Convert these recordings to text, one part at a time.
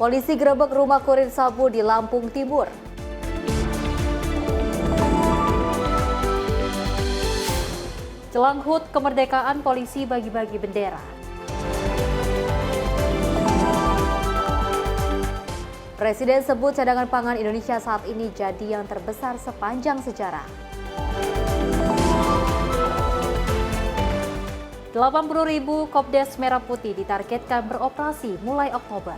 Polisi gerebek rumah kurir sabu di Lampung Timur. Jelang HUT kemerdekaan, polisi bagi-bagi bendera. Presiden sebut cadangan pangan Indonesia saat ini jadi yang terbesar sepanjang sejarah. 80.000 Kopdes Merah Putih ditargetkan beroperasi mulai Oktober.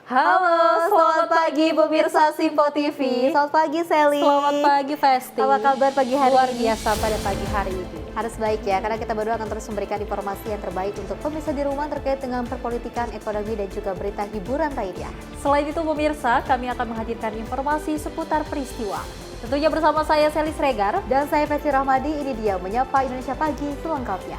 Halo, selamat pagi pemirsa Simpo TV. Selamat pagi Sally. Selamat pagi Festi. Apa kabar pagi hari Luar ini? biasa pada pagi hari ini. Harus baik ya, karena kita berdua akan terus memberikan informasi yang terbaik untuk pemirsa di rumah terkait dengan perpolitikan, ekonomi, dan juga berita hiburan lainnya. Selain itu pemirsa, kami akan menghadirkan informasi seputar peristiwa. Tentunya bersama saya Sally Sregar. Dan saya Festi Rahmadi, ini dia Menyapa Indonesia Pagi selengkapnya.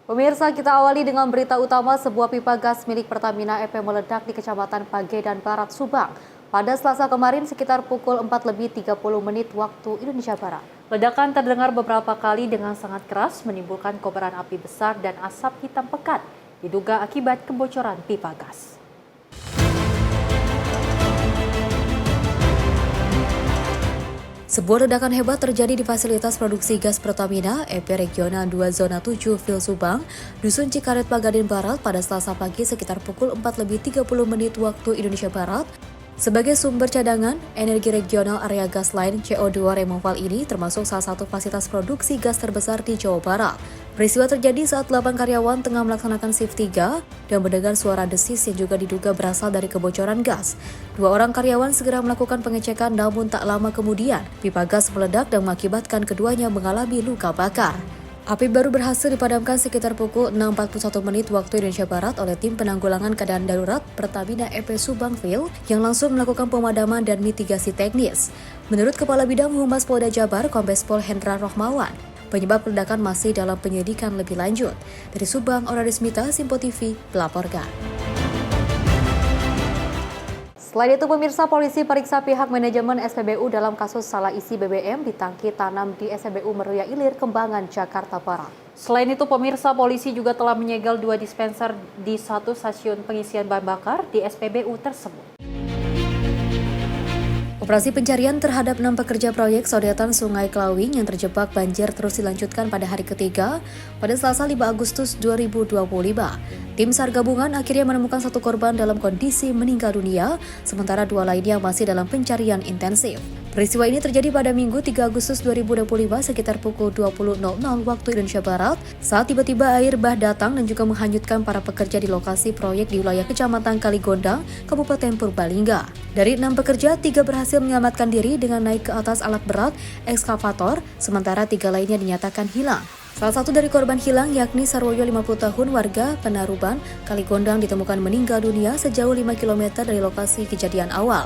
Pemirsa, kita awali dengan berita utama. Sebuah pipa gas milik Pertamina EP meledak di Kecamatan Pagedan Barat, Subang pada Selasa kemarin sekitar pukul 4:30 waktu Indonesia Barat. Ledakan terdengar beberapa kali dengan sangat keras, menimbulkan kobaran api besar dan asap hitam pekat, diduga akibat kebocoran pipa gas. Sebuah ledakan hebat terjadi di fasilitas produksi gas Pertamina EP Regional 2 Zona 7 Vil Subang, Dusun Cikaret Pagedan Barat pada Selasa pagi sekitar pukul 4:30 waktu Indonesia Barat. Sebagai sumber cadangan, energi regional area gas lain CO2 removal ini termasuk salah satu fasilitas produksi gas terbesar di Jawa Barat. Peristiwa terjadi saat 8 karyawan tengah melaksanakan shift 3 dan mendengar suara desis yang juga diduga berasal dari kebocoran gas. 2 orang karyawan segera melakukan pengecekan, namun tak lama kemudian pipa gas meledak dan mengakibatkan keduanya mengalami luka bakar. Api baru berhasil dipadamkan sekitar pukul 6:41 waktu Indonesia Barat oleh tim penanggulangan keadaan darurat Pertamina EP Subang Vil yang langsung melakukan pemadaman dan mitigasi teknis. Menurut Kepala Bidang Humas Polda Jabar, Kombes Pol Hendra Rohmawan, penyebab ledakan masih dalam penyelidikan lebih lanjut. Dari Subang, Aura Rismita, Simpo TV melaporkan. Selain itu pemirsa, polisi periksa pihak manajemen SPBU dalam kasus salah isi BBM di tangki tanam di SPBU Meruya Ilir, Kembangan, Jakarta Barat. Selain itu pemirsa, polisi juga telah menyegel 2 dispenser di 1 stasiun pengisian bahan bakar di SPBU tersebut. Operasi pencarian terhadap 6 pekerja proyek sodetan Sungai Klawing yang terjebak banjir terus dilanjutkan pada hari ketiga pada Selasa 5 Agustus 2025. Tim SAR gabungan akhirnya menemukan 1 korban dalam kondisi meninggal dunia, sementara 2 lainnya masih dalam pencarian intensif. Peristiwa ini terjadi pada Minggu 3 Agustus 2025 sekitar pukul 20.00 waktu Indonesia Barat saat tiba-tiba air bah datang dan juga menghanyutkan para pekerja di lokasi proyek di wilayah Kecamatan Kaligondang, Kabupaten Purbalingga. Dari 6 pekerja, 3 berhasil menyelamatkan diri dengan naik ke atas alat berat ekskavator, sementara 3 lainnya dinyatakan hilang. Salah satu dari korban hilang yakni Sarwoyo 50 tahun warga Penaruban, Kaligondang ditemukan meninggal dunia sejauh 5 km dari lokasi kejadian awal.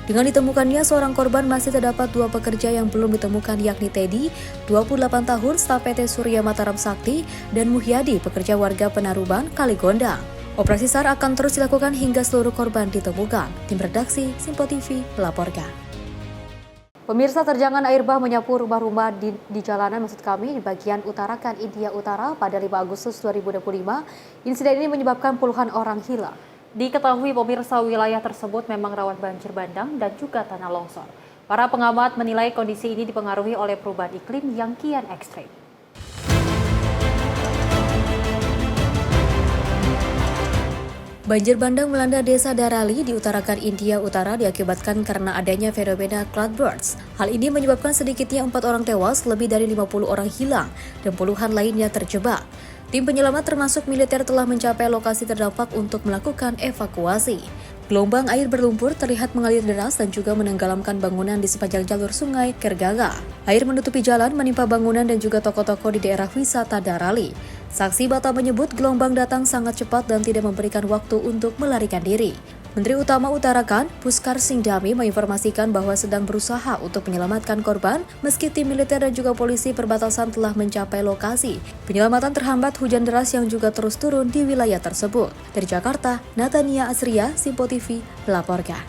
Dengan ditemukannya seorang korban masih terdapat 2 pekerja yang belum ditemukan yakni Teddy, 28 tahun staf PT Surya Mataram Sakti dan Muhyadi, pekerja warga Penaruban, Kaligondang. Operasi SAR akan terus dilakukan hingga seluruh korban ditemukan. Tim redaksi Simpo TV melaporkan. Pemirsa, terjangan air bah menyapu rumah-rumah di jalanan di bagian utarakan India Utara pada 5 Agustus 2025. Insiden ini menyebabkan puluhan orang hilang. Diketahui pemirsa, wilayah tersebut memang rawan banjir bandang dan juga tanah longsor. Para pengamat menilai kondisi ini dipengaruhi oleh perubahan iklim yang kian ekstrim. Banjir bandang melanda desa Darali di utarakan India Utara diakibatkan karena adanya fenomena cloudburst. Hal ini menyebabkan sedikitnya 4 orang tewas, lebih dari 50 orang hilang, dan puluhan lainnya terjebak. Tim penyelamat termasuk militer telah mencapai lokasi terdampak untuk melakukan evakuasi. Gelombang air berlumpur terlihat mengalir deras dan juga menenggelamkan bangunan di sepanjang jalur sungai Kergaga. Air menutupi jalan, menimpa bangunan dan juga toko-toko di daerah wisata Darali. Saksi Batam menyebut gelombang datang sangat cepat dan tidak memberikan waktu untuk melarikan diri. Menteri Utama Utarakan, Puskar Singdami, menginformasikan bahwa sedang berusaha untuk menyelamatkan korban meski tim militer dan juga polisi perbatasan telah mencapai lokasi. Penyelamatan terhambat hujan deras yang juga terus turun di wilayah tersebut. Dari Jakarta, Natania Asria, Simpo TV melaporkan.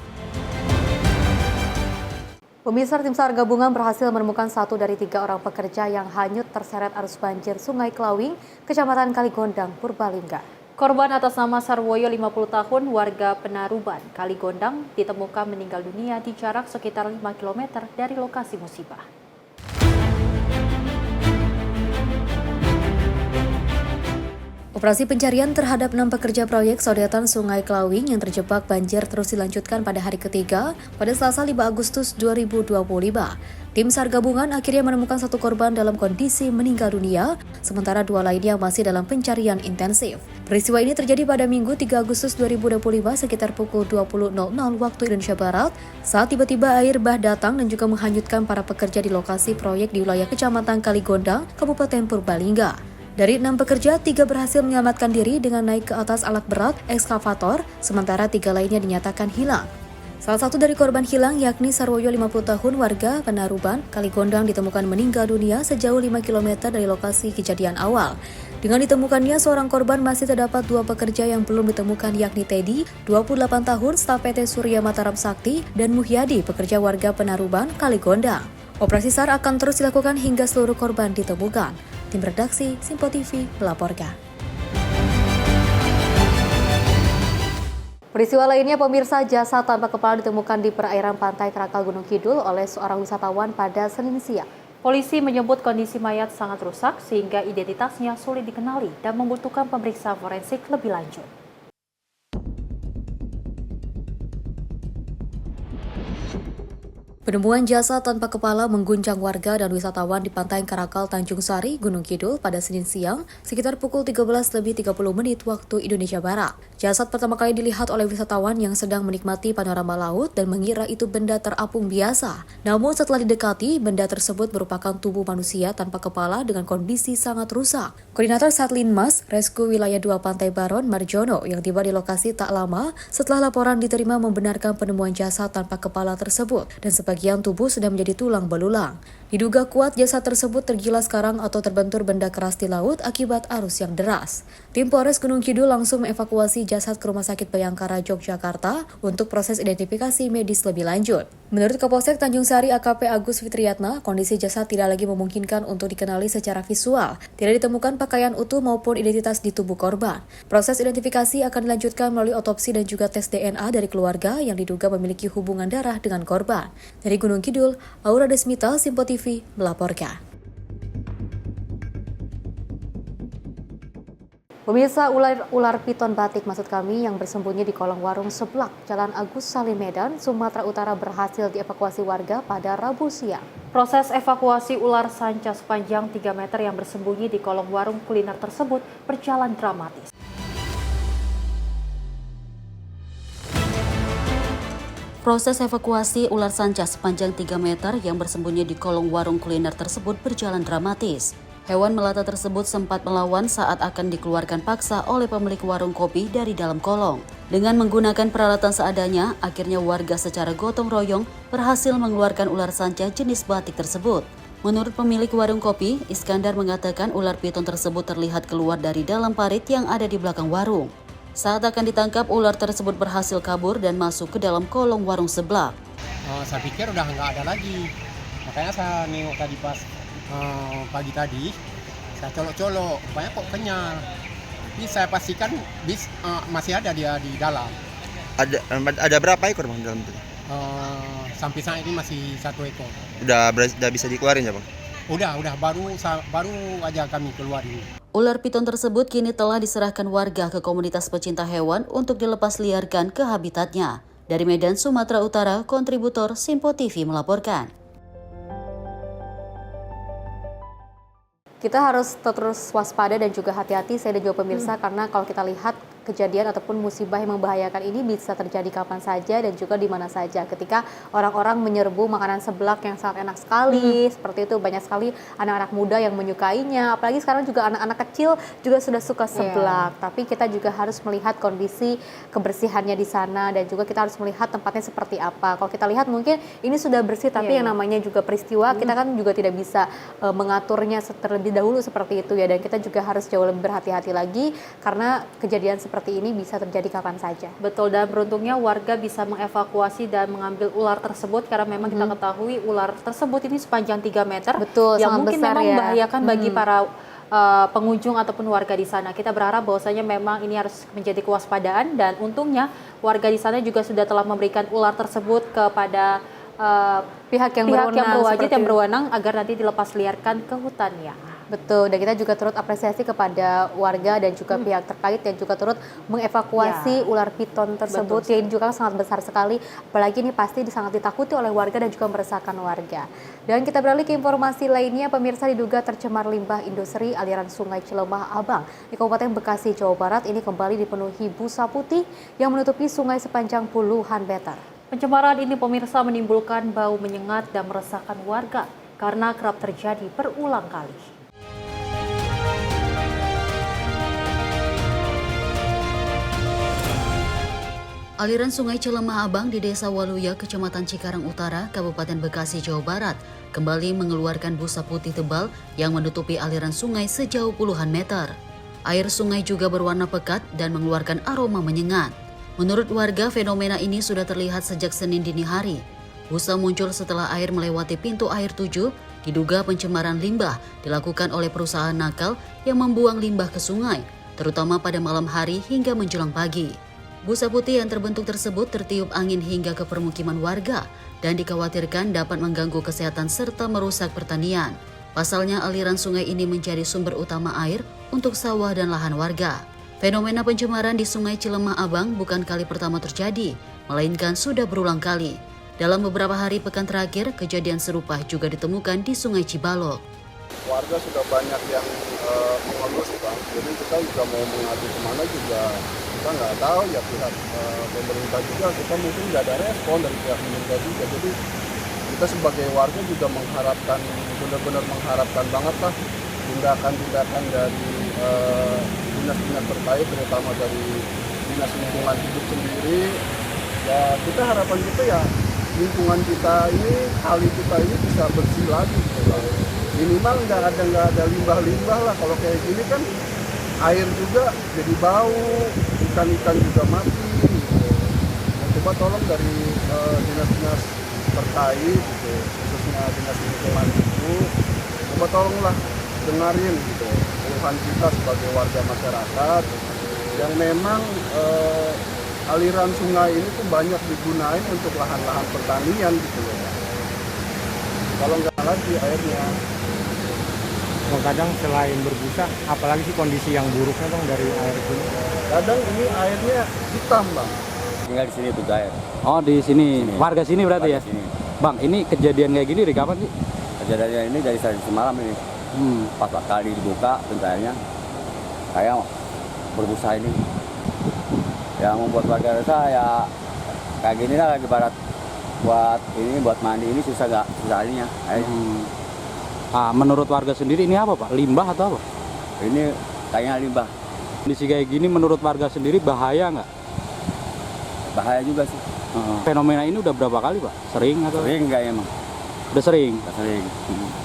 Pemirsa, tim SAR gabungan berhasil menemukan 1 dari 3 orang pekerja yang hanyut terseret arus banjir Sungai Klawing, Kecamatan Kaligondang, Purbalingga. Korban atas nama Sarwoyo 50 tahun warga Penaruban, Kaligondang ditemukan meninggal dunia di jarak sekitar 5 km dari lokasi musibah. Operasi pencarian terhadap 6 pekerja proyek sodetan Sungai Klawing yang terjebak banjir terus dilanjutkan pada hari ketiga pada Selasa 5 Agustus 2025. Tim SAR gabungan akhirnya menemukan 1 korban dalam kondisi meninggal dunia, sementara 2 lainnya masih dalam pencarian intensif. Peristiwa ini terjadi pada Minggu 3 Agustus 2025 sekitar pukul 20.00 waktu Indonesia Barat, saat tiba-tiba air bah datang dan juga menghanyutkan para pekerja di lokasi proyek di wilayah Kecamatan Kaligondang, Kabupaten Purbalingga. Dari 6 pekerja, 3 berhasil menyelamatkan diri dengan naik ke atas alat berat ekskavator, sementara 3 lainnya dinyatakan hilang. Salah satu dari korban hilang yakni Sarwoyo 50 tahun warga Penaruban, Kaligondang ditemukan meninggal dunia sejauh 5 km dari lokasi kejadian awal. Dengan ditemukannya seorang korban masih terdapat 2 pekerja yang belum ditemukan yakni Teddy, 28 tahun staf PT Surya Mataram Sakti, dan Muhyadi, pekerja warga Penaruban, Kaligondang. Operasi SAR akan terus dilakukan hingga seluruh korban ditemukan. Tim redaksi Simpo TV melaporkan. Peristiwa lainnya, pemirsa, jasad tanpa kepala ditemukan di perairan pantai Krakal Gunung Kidul oleh seorang wisatawan pada Senin siang. Polisi menyebut kondisi mayat sangat rusak sehingga identitasnya sulit dikenali dan membutuhkan pemeriksaan forensik lebih lanjut. Penemuan jasad tanpa kepala mengguncang warga dan wisatawan di Pantai Karakal, Tanjung Sari, Gunung Kidul pada Senin siang sekitar pukul 13.30 waktu Indonesia Barat. Jasad pertama kali dilihat oleh wisatawan yang sedang menikmati panorama laut dan mengira itu benda terapung biasa. Namun setelah didekati, benda tersebut merupakan tubuh manusia tanpa kepala dengan kondisi sangat rusak. Koordinator Satlinmas Rescue Wilayah 2 Pantai Baron, Marjono, yang tiba di lokasi tak lama setelah laporan diterima membenarkan penemuan jasad tanpa kepala tersebut dan sebagian tubuh sudah menjadi tulang belulang. Diduga kuat jasad tersebut tergilas karang atau terbentur benda keras di laut akibat arus yang deras. Tim Polres Gunung Kidul langsung mengevakuasi jasad ke Rumah Sakit Bayangkara, Yogyakarta untuk proses identifikasi medis lebih lanjut. Menurut Kapolsek Tanjung Sari AKP Agus Fitriatna, kondisi jasad tidak lagi memungkinkan untuk dikenali secara visual. Tidak ditemukan pakaian utuh maupun identitas di tubuh korban. Proses identifikasi akan dilanjutkan melalui otopsi dan juga tes DNA dari keluarga yang diduga memiliki hubungan darah dengan korban. Dari Gunung Kidul, Aura Desmita, Simpo TV melaporkan. Pemirsa, ular piton batik yang bersembunyi di kolong warung seblak Jalan Agus Salim Medan, Sumatera Utara berhasil dievakuasi warga pada Rabu siang. Proses evakuasi ular sanca sepanjang 3 meter yang bersembunyi di kolong warung kuliner tersebut berjalan dramatis. Proses evakuasi ular sanca sepanjang 3 meter yang bersembunyi di kolong warung kuliner tersebut berjalan dramatis. Hewan melata tersebut sempat melawan saat akan dikeluarkan paksa oleh pemilik warung kopi dari dalam kolong. Dengan menggunakan peralatan seadanya, akhirnya warga secara gotong royong berhasil mengeluarkan ular sanca jenis batik tersebut. Menurut pemilik warung kopi, Iskandar mengatakan ular piton tersebut terlihat keluar dari dalam parit yang ada di belakang warung. Saat akan ditangkap, ular tersebut berhasil kabur dan masuk ke dalam kolong warung sebelah. Saya pikir udah nggak ada lagi, makanya saya nengok tadi pas pagi tadi, saya colok-colok, rupanya kok kenyal. Tapi saya pastikan masih ada dia di dalam. Ada berapa ekor bang dalam itu? Sampai saat ini masih 1 ekor. Udah bisa dikeluarin ya bang? Udah baru aja kami keluar ini. Ular piton tersebut kini telah diserahkan warga ke komunitas pecinta hewan untuk dilepas liarkan ke habitatnya. Dari Medan, Sumatera Utara, kontributor Simpo TV melaporkan. Kita harus terus waspada dan juga hati-hati, saya dan juga pemirsa, karena kalau kita lihat kejadian ataupun musibah yang membahayakan ini bisa terjadi kapan saja dan juga di mana saja. Ketika orang-orang menyerbu makanan seblak yang sangat enak sekali, seperti itu, banyak sekali anak-anak muda yang menyukainya. Apalagi sekarang juga anak-anak kecil juga sudah suka seblak. Tapi kita juga harus melihat kondisi kebersihannya di sana dan juga kita harus melihat tempatnya seperti apa. Kalau kita lihat mungkin ini sudah bersih, tapi yang namanya juga peristiwa kita kan juga tidak bisa mengaturnya terlebih dahulu seperti itu ya. Dan kita juga harus jauh lebih berhati-hati lagi karena kejadian seperti seperti ini bisa terjadi kapan saja. Betul, dan beruntungnya warga bisa mengevakuasi dan mengambil ular tersebut karena memang kita ketahui ular tersebut ini sepanjang 3 meter. Betul, yang sangat mungkin besar memang ya. membahayakan bagi para pengunjung ataupun warga di sana. Kita berharap bahwasanya memang ini harus menjadi kewaspadaan, dan untungnya warga di sana juga sudah telah memberikan ular tersebut kepada Pihak yang berwajib yang seperti- berwenang agar nanti dilepas liarkan ke hutannya. Betul, dan kita juga turut apresiasi kepada warga dan juga pihak terkait yang juga turut mengevakuasi ular piton tersebut yang juga sangat besar sekali, apalagi ini pasti sangat ditakuti oleh warga dan juga meresahkan warga. Dan kita beralih ke informasi lainnya, pemirsa, diduga tercemar limbah industri aliran Sungai Cilemah Abang di Kabupaten Bekasi, Jawa Barat ini kembali dipenuhi busa putih yang menutupi sungai sepanjang puluhan meter. Pencemaran ini, pemirsa, menimbulkan bau menyengat dan meresahkan warga karena kerap terjadi berulang kali. Aliran Sungai Cilemah Abang di Desa Waluya, Kecamatan Cikarang Utara, Kabupaten Bekasi, Jawa Barat, kembali mengeluarkan busa putih tebal yang menutupi aliran sungai sejauh puluhan meter. Air sungai juga berwarna pekat dan mengeluarkan aroma menyengat. Menurut warga, fenomena ini sudah terlihat sejak Senin dini hari. Busa muncul setelah air melewati pintu air 7, diduga pencemaran limbah dilakukan oleh perusahaan nakal yang membuang limbah ke sungai, terutama pada malam hari hingga menjelang pagi. Busa putih yang terbentuk tersebut tertiup angin hingga ke permukiman warga dan dikhawatirkan dapat mengganggu kesehatan serta merusak pertanian. Pasalnya, aliran sungai ini menjadi sumber utama air untuk sawah dan lahan warga. Fenomena pencemaran di Sungai Cilemah Abang bukan kali pertama terjadi, melainkan sudah berulang kali. Dalam beberapa hari pekan terakhir, kejadian serupa juga ditemukan di Sungai Cibalok. Warga sudah banyak yang mengeluh, Bang. Jadi kita juga mau mengadu kemana juga kita nggak tahu ya, pihak pemerintah juga kita mungkin nggak ada respon dari pihak pemerintah juga. Jadi kita sebagai warga juga mengharapkan, benar-benar mengharapkan banget lah tindakan-tindakan dari dinas-dinas terkait, terutama dari dinas lingkungan hidup sendiri. Ya kita harapan kita ya lingkungan kita ini, kali kita ini bisa bersih lagi gitu lah. Minimal nggak ada limbah-limbah lah. Kalau kayak gini kan air juga jadi bau, ikan-ikan juga mati gitu. Nah, coba tolong dari dinas-dinas terkait gitu, khususnya dinas lingkungan itu, coba tolonglah dengarin gitu keluhan kita sebagai warga masyarakat yang memang aliran sungai ini tuh banyak digunain untuk lahan-lahan pertanian gitu loh. Kalau nggak lagi airnya. Kadang selain berbusa, apalagi sih kondisi yang buruknya Bang dari air itu? Kadang ini airnya hitam, Bang. Tinggal di sini tuh air. Oh di sini, warga sini berarti ya? Sini. Bang, ini kejadian kayak gini dari kapan sih? Kejadiannya ini dari semalam ini. Pas kali dibuka pintu airnya, kayak berbusa ini. Yang membuat warga resah ya kayak gini lah, lagi barat buat mandi ini susah airnya. Menurut warga sendiri ini apa Pak? Limbah atau apa? Ini kayaknya limbah. Kondisi kayak gini menurut warga sendiri bahaya nggak? Bahaya juga sih. Fenomena ini udah berapa kali Pak? Sering atau? Sering nggak emang? Udah sering? Udah sering.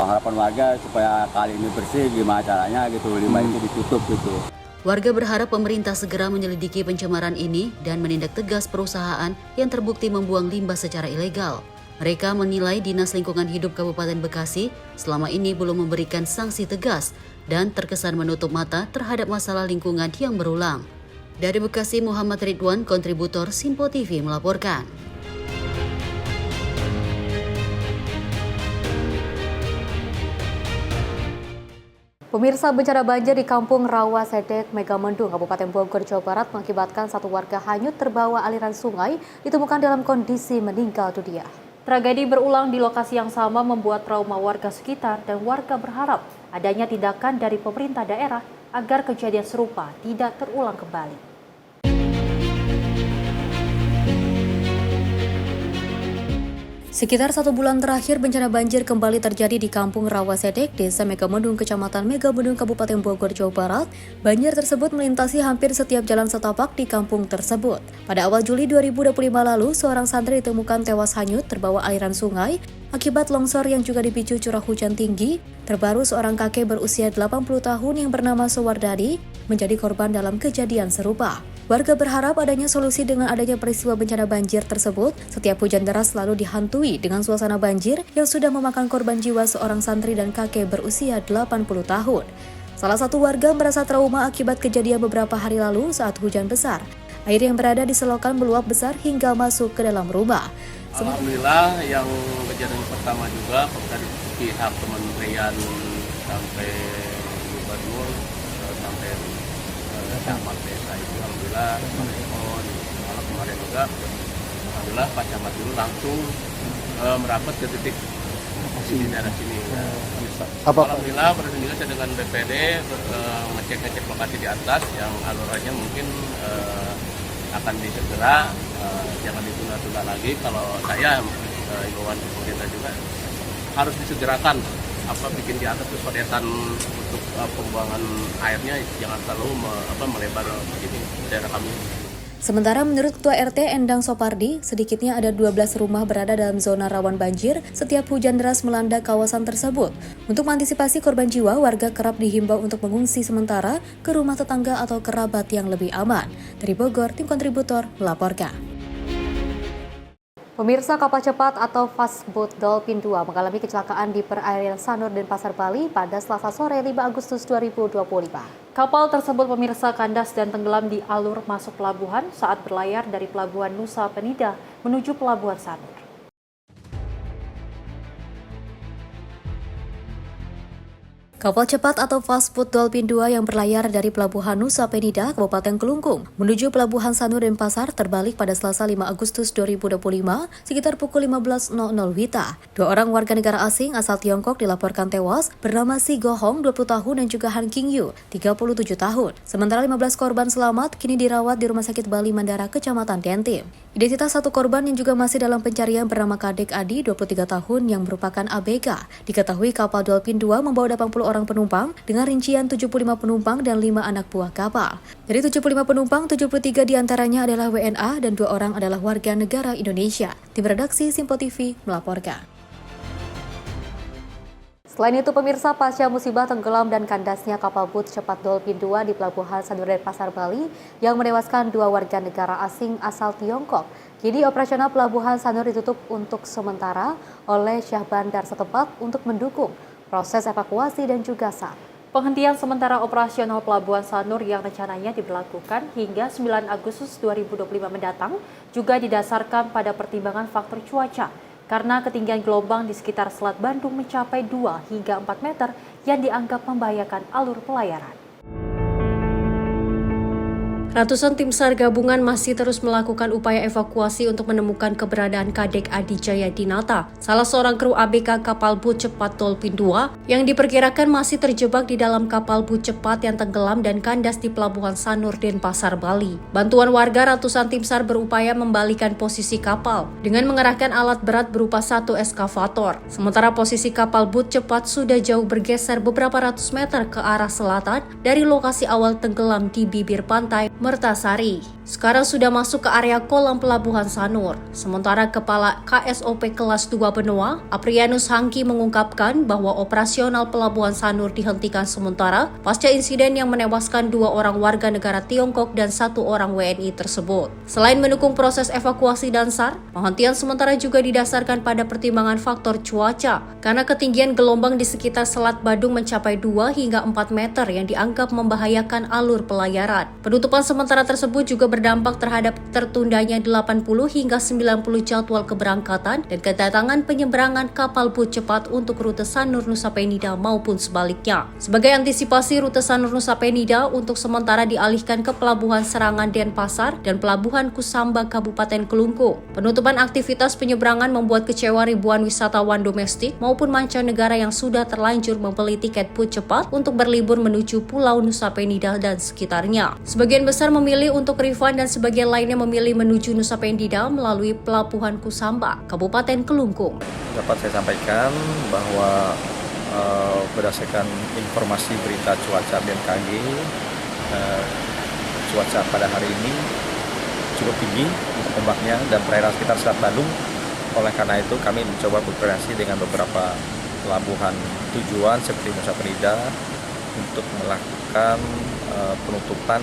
Harapan warga supaya kali ini bersih, gimana caranya gitu, limbah itu ditutup gitu. Warga berharap pemerintah segera menyelidiki pencemaran ini dan menindak tegas perusahaan yang terbukti membuang limbah secara ilegal. Mereka menilai Dinas Lingkungan Hidup Kabupaten Bekasi selama ini belum memberikan sanksi tegas dan terkesan menutup mata terhadap masalah lingkungan yang berulang. Dari Bekasi, Muhammad Ridwan, kontributor Simpo TV melaporkan. Pemirsa, bencana banjir di Kampung Rawa Sedek, Megamendung, Kabupaten Bogor, Jawa Barat mengakibatkan satu warga hanyut terbawa aliran sungai ditemukan dalam kondisi meninggal dunia. Tragedi berulang di lokasi yang sama membuat trauma warga sekitar, dan warga berharap adanya tindakan dari pemerintah daerah agar kejadian serupa tidak terulang kembali. Sekitar 1 bulan terakhir, bencana banjir kembali terjadi di Kampung Rawa Sedek, Desa Megamendung, Kecamatan Megamendung, Kabupaten Bogor, Jawa Barat. Banjir tersebut melintasi hampir setiap jalan setapak di kampung tersebut. Pada awal Juli 2025 lalu, seorang santri ditemukan tewas hanyut terbawa aliran sungai akibat longsor yang juga dipicu curah hujan tinggi. Terbaru, seorang kakek berusia 80 tahun yang bernama Sowardadi menjadi korban dalam kejadian serupa. Warga berharap adanya solusi dengan adanya peristiwa bencana banjir tersebut. Setiap hujan deras selalu dihantui dengan suasana banjir yang sudah memakan korban jiwa seorang santri dan kakek berusia 80 tahun. Salah satu warga merasa trauma akibat kejadian beberapa hari lalu saat hujan besar. Air yang berada di selokan meluap besar hingga masuk ke dalam rumah. Alhamdulillah yang kejadian pertama juga dari pihak kementerian sampai gubernur sampai camat desa itu alhamdulillah malam kemarin juga alhamdulillah Pak Camat dulu langsung merapat ke titik di daerah sini. Alhamdulillah berkoordinasi dengan BPD ngecek lokasi di atas yang alurannya mungkin akan disegera, jangan ditunda-tunda lagi. Kalau saya imbauan pemerintah juga harus disegerakan bikin di atas sodetan untuk pembuangan airnya, jangan terlalu melebar begini daerah kami. Sementara menurut Ketua RT Endang Sopardi, sedikitnya ada 12 rumah berada dalam zona rawan banjir setiap hujan deras melanda kawasan tersebut. Untuk mengantisipasi korban jiwa, warga kerap dihimbau untuk mengungsi sementara ke rumah tetangga atau kerabat yang lebih aman. Dari Bogor, tim kontributor melaporkan. Pemirsa, kapal cepat atau Fast Boat Dolphin 2 mengalami kecelakaan di perairan Sanur, Denpasar, Bali pada Selasa sore 5 Agustus 2025. Kapal tersebut pemirsa kandas dan tenggelam di alur masuk pelabuhan saat berlayar dari Pelabuhan Nusa Penida menuju Pelabuhan Sanur. Kapal cepat atau Fast Boat Dolphin 2 yang berlayar dari Pelabuhan Nusa Penida, Kabupaten Kelungkung, menuju Pelabuhan Sanur Denpasar terbalik pada Selasa 5 Agustus 2025 sekitar pukul 15.00 WITA. 2 orang warga negara asing asal Tiongkok dilaporkan tewas bernama Si Gohong, 20 tahun, dan juga Han King Yu, 37 tahun. Sementara 15 korban selamat kini dirawat di Rumah Sakit Bali Mandara, Kecamatan Dentim. Identitas satu korban yang juga masih dalam pencarian bernama Kadek Adi, 23 tahun, yang merupakan ABK. Diketahui kapal Dolphin 2 membawa 80 orang penumpang dengan rincian 75 penumpang dan 5 anak buah kapal. Dari 75 penumpang, 73 diantaranya adalah WNA dan 2 orang adalah warga negara Indonesia. Tim redaksi Simpo TV melaporkan. Selain itu, pemirsa, pasca musibah tenggelam dan kandasnya kapal boot cepat Dolphin 2 di Pelabuhan Sanur Denpasar, Bali yang menewaskan 2 warga negara asing asal Tiongkok, kini operasional Pelabuhan Sanur ditutup untuk sementara oleh Syah Bandar setempat untuk mendukung proses evakuasi dan juga SAR. Penghentian sementara operasional Pelabuhan Sanur yang rencananya diberlakukan hingga 9 Agustus 2025 mendatang juga didasarkan pada pertimbangan faktor cuaca, karena ketinggian gelombang di sekitar Selat Bandung mencapai 2 hingga 4 meter yang dianggap membahayakan alur pelayaran. Ratusan tim SAR gabungan masih terus melakukan upaya evakuasi untuk menemukan keberadaan Kadek Adi Jaya Dinata, salah seorang kru ABK kapal boot cepat Dolphin 2 yang diperkirakan masih terjebak di dalam kapal boot cepat yang tenggelam dan kandas di Pelabuhan Sanur, Denpasar, Bali. Bantuan warga, ratusan tim SAR berupaya membalikan posisi kapal dengan mengerahkan alat berat berupa 1 eskavator. Sementara posisi kapal boot cepat sudah jauh bergeser beberapa ratus meter ke arah selatan dari lokasi awal tenggelam di bibir pantai Mertasari. Sekarang sudah masuk ke area kolam Pelabuhan Sanur. Sementara Kepala KSOP Kelas 2 Benua, Aprianus Hangki, mengungkapkan bahwa operasional Pelabuhan Sanur dihentikan sementara pasca insiden yang menewaskan 2 orang warga negara Tiongkok dan 1 orang WNI tersebut. Selain mendukung proses evakuasi dan SAR, penghentian sementara juga didasarkan pada pertimbangan faktor cuaca, karena ketinggian gelombang di sekitar Selat Badung mencapai 2 hingga 4 meter yang dianggap membahayakan alur pelayaran. Penutupan sementara tersebut juga berdampak terhadap tertundanya 80 hingga 90 jadwal keberangkatan dan kedatangan penyeberangan kapal boot cepat untuk rute Sanur Nusa Penida maupun sebaliknya. Sebagai antisipasi, rute Sanur Nusa Penida untuk sementara dialihkan ke Pelabuhan Serangan Denpasar dan Pelabuhan Kusamba Kabupaten Kelungkung. Penutupan aktivitas penyeberangan membuat kecewa ribuan wisatawan domestik maupun mancanegara yang sudah terlanjur membeli tiket boot cepat untuk berlibur menuju Pulau Nusa Penida dan sekitarnya. Sebagian besar memilih untuk refund dan sebagian lainnya memilih menuju Nusa Penida melalui Pelabuhan Kusamba, Kabupaten Kelungkung. Dapat saya sampaikan bahwa berdasarkan informasi berita cuaca BMKG, cuaca pada hari ini cukup tinggi ombaknya dan perairan sekitar Selat Bandung. Oleh karena itu kami mencoba berkoordinasi dengan beberapa pelabuhan tujuan seperti Nusa Penida untuk melakukan penutupan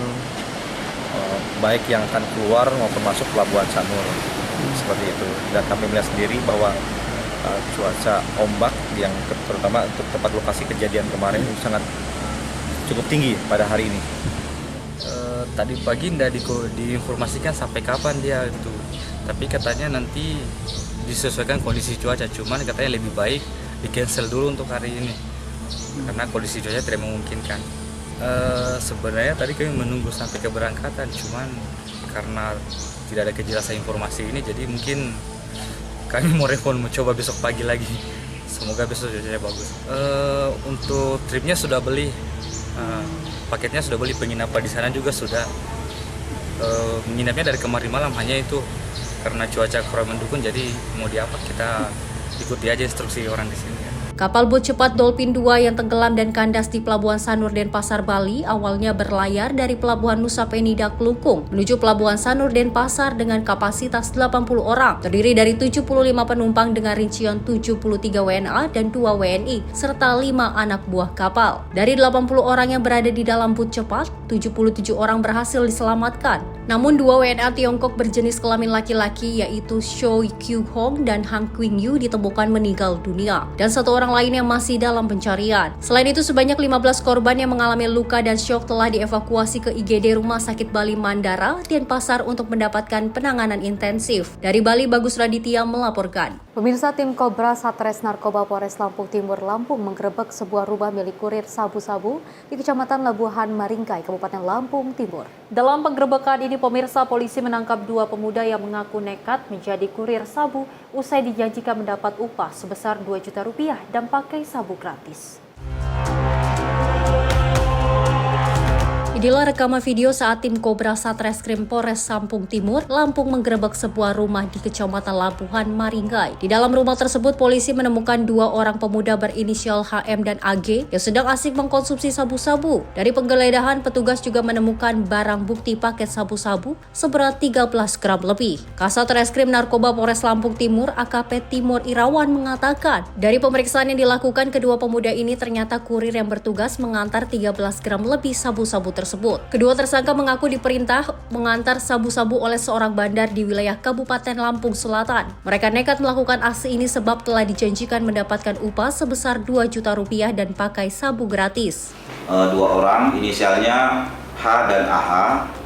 baik yang akan keluar maupun masuk Pelabuhan Sanur seperti itu. Dan kami melihat sendiri bahwa cuaca ombak yang terutama untuk tempat lokasi kejadian kemarin sangat cukup tinggi pada hari ini. Tadi pagi tidak diinformasikan sampai kapan dia itu, tapi katanya nanti disesuaikan kondisi cuaca. Cuman katanya lebih baik di cancel dulu untuk hari ini karena kondisi cuaca tidak memungkinkan. Sebenarnya tadi kami menunggu sampai keberangkatan, cuman karena tidak ada kejelasan informasi ini, jadi mungkin kami mau coba besok pagi lagi. Semoga besok cuacanya bagus. Untuk tripnya sudah beli, paketnya sudah beli, penginapan di sana juga sudah. Menginapnya dari kemarin malam, hanya itu karena cuaca kurang mendukung, jadi mau diapa kita ikuti aja instruksi orang di sini. Kapal bot cepat Dolphin 2 yang tenggelam dan kandas di Pelabuhan Sanur Denpasar, Bali awalnya berlayar dari Pelabuhan Nusa Penida Klukung menuju Pelabuhan Sanur Denpasar dengan kapasitas 80 orang, terdiri dari 75 penumpang dengan rincian 73 WNA dan 2 WNI, serta 5 anak buah kapal. Dari 80 orang yang berada di dalam bot cepat, 77 orang berhasil diselamatkan. Namun 2 WNA Tiongkok berjenis kelamin laki-laki yaitu Choi Kyu Hong dan Han Qing Yu ditemukan meninggal dunia, dan 1 orang lain yang masih dalam pencarian. Selain itu, sebanyak 15 korban yang mengalami luka dan syok telah dievakuasi ke IGD Rumah Sakit Bali Mandara, Denpasar untuk mendapatkan penanganan intensif. Dari Bali, Bagus Raditya melaporkan. Pemirsa, tim Kobra Satres Narkoba Polres Lampung Timur, Lampung menggerebek sebuah rumah milik kurir sabu-sabu di Kecamatan Labuhan Maringkai, Kabupaten Lampung Timur. Dalam penggerebekan ini, pemirsa, polisi menangkap 2 pemuda yang mengaku nekat menjadi kurir sabu usai dijanjikan mendapat upah sebesar 2 juta rupiah dan pakai sabu gratis. Inilah rekaman video saat tim Kobra Satreskrim Polres Lampung Timur, Lampung menggerebek sebuah rumah di Kecamatan Labuhan Maringkai. Di dalam rumah tersebut, polisi menemukan 2 orang pemuda berinisial HM dan AG yang sedang asik mengkonsumsi sabu-sabu. Dari penggeledahan, petugas juga menemukan barang bukti paket sabu-sabu seberat 13 gram lebih. Kasat Reskrim Narkoba Polres Lampung Timur, AKP Timur Irawan mengatakan, dari pemeriksaan yang dilakukan, kedua pemuda ini ternyata kurir yang bertugas mengantar 13 gram lebih sabu-sabu tersebut. Kedua tersangka mengaku diperintah mengantar sabu-sabu oleh seorang bandar di wilayah Kabupaten Lampung Selatan. Mereka nekat melakukan aksi ini sebab telah dijanjikan mendapatkan upah sebesar 2 juta rupiah dan pakai sabu gratis. 2 orang, inisialnya H dan AH.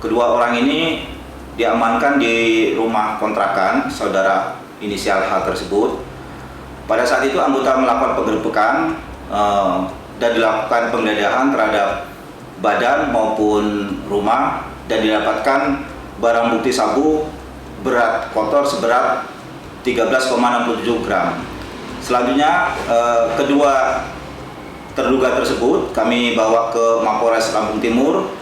Kedua orang ini diamankan di rumah kontrakan saudara inisial H tersebut. Pada saat itu anggota melakukan penggerebekan dan dilakukan penggeledahan terhadap badan maupun rumah dan didapatkan barang bukti sabu berat kotor seberat 13,67 gram. Selanjutnya kedua terduga tersebut kami bawa ke Mapolres Lampung Timur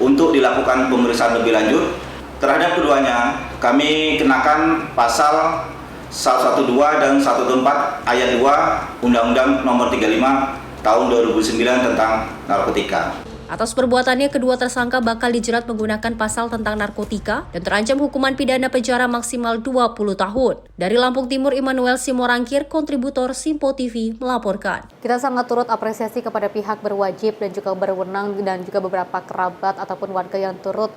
untuk dilakukan pemeriksaan lebih lanjut. Terhadap keduanya kami kenakan pasal 112 dan 114 ayat 2 Undang-Undang Nomor 35 Tahun 2009 tentang narkotika. Atas perbuatannya, kedua tersangka bakal dijerat menggunakan pasal tentang narkotika dan terancam hukuman pidana penjara maksimal 20 tahun. Dari Lampung Timur, Immanuel Simorangkir, kontributor Simpo TV, melaporkan. Kita sangat turut apresiasi kepada pihak berwajib dan juga berwenang dan juga beberapa kerabat ataupun warga yang turut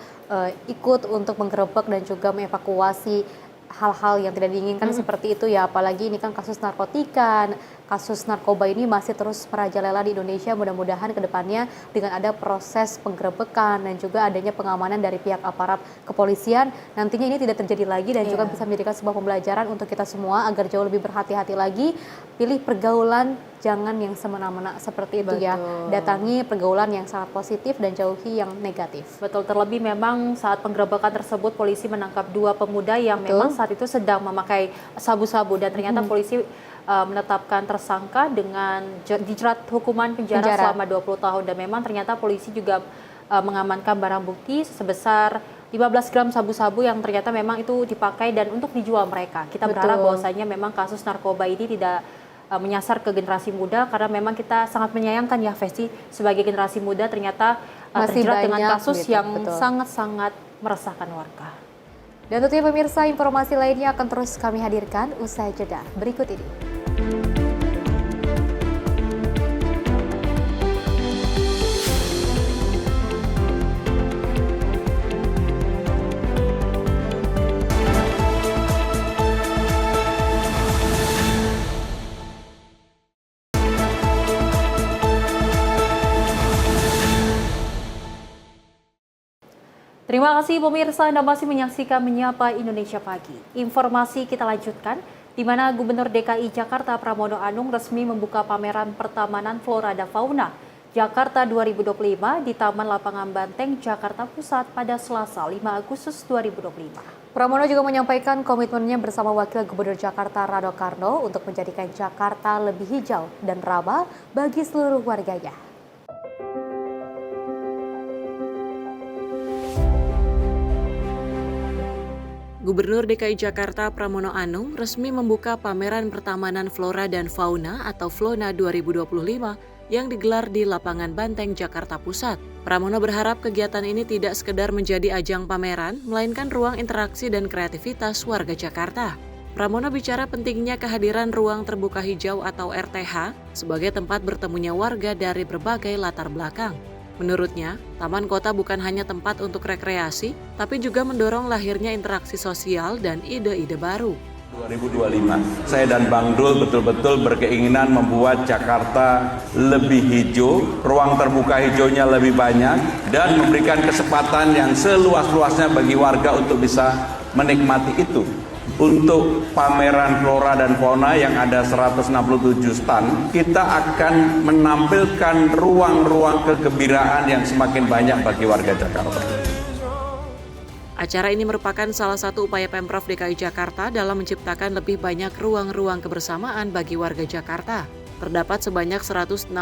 ikut untuk menggerebek dan juga mengevakuasi hal-hal yang tidak diinginkan seperti itu ya. Apalagi ini kan kasus narkotika, kasus narkoba ini masih terus merajalela di Indonesia. Mudah-mudahan ke depannya dengan ada proses penggerebekan dan juga adanya pengamanan dari pihak aparat kepolisian, nantinya ini tidak terjadi lagi dan juga bisa menjadikan sebuah pembelajaran untuk kita semua agar jauh lebih berhati-hati lagi. Pilih pergaulan, jangan yang semena-mena seperti itu. Betul. Ya. Datangi pergaulan yang sangat positif dan jauhi yang negatif. Betul, terlebih memang saat penggerebekan tersebut polisi menangkap 2 pemuda yang memang saat itu sedang memakai sabu-sabu dan ternyata polisi menetapkan tersangka dengan dijerat hukuman penjara selama 20 tahun dan memang ternyata polisi juga mengamankan barang bukti sebesar 15 gram sabu-sabu yang ternyata memang itu dipakai dan untuk dijual mereka. Kita berharap bahwasanya memang kasus narkoba ini tidak menyasar ke generasi muda karena memang kita sangat menyayangkan ya Festi sebagai generasi muda ternyata terjerat dengan kasus yang sangat-sangat meresahkan warga. Dan tentunya pemirsa, informasi lainnya akan terus kami hadirkan usai jeda berikut ini. Terima kasih pemirsa, Anda masih menyaksikan Menyapa Indonesia Pagi. Informasi kita lanjutkan, di mana Gubernur DKI Jakarta Pramono Anung resmi membuka pameran pertamanan flora dan fauna Jakarta 2025 di Taman Lapangan Banteng, Jakarta Pusat pada Selasa 5 Agustus 2025. Pramono juga menyampaikan komitmennya bersama Wakil Gubernur Jakarta Rano Karno untuk menjadikan Jakarta lebih hijau dan ramah bagi seluruh warganya. Gubernur DKI Jakarta Pramono Anung resmi membuka pameran pertamanan flora dan fauna atau Flona 2025 yang digelar di Lapangan Banteng, Jakarta Pusat. Pramono berharap kegiatan ini tidak sekedar menjadi ajang pameran, melainkan ruang interaksi dan kreativitas warga Jakarta. Pramono bicara pentingnya kehadiran ruang terbuka hijau atau RTH sebagai tempat bertemunya warga dari berbagai latar belakang. Menurutnya, taman kota bukan hanya tempat untuk rekreasi, tapi juga mendorong lahirnya interaksi sosial dan ide-ide baru. 2025, saya dan Bang Dul betul-betul berkeinginan membuat Jakarta lebih hijau, ruang terbuka hijaunya lebih banyak, dan memberikan kesempatan yang seluas-luasnya bagi warga untuk bisa menikmati itu. Untuk pameran flora dan fauna yang ada 167 stand, kita akan menampilkan ruang-ruang kegembiraan yang semakin banyak bagi warga Jakarta. Acara ini merupakan salah satu upaya Pemprov DKI Jakarta dalam menciptakan lebih banyak ruang-ruang kebersamaan bagi warga Jakarta. Terdapat sebanyak 167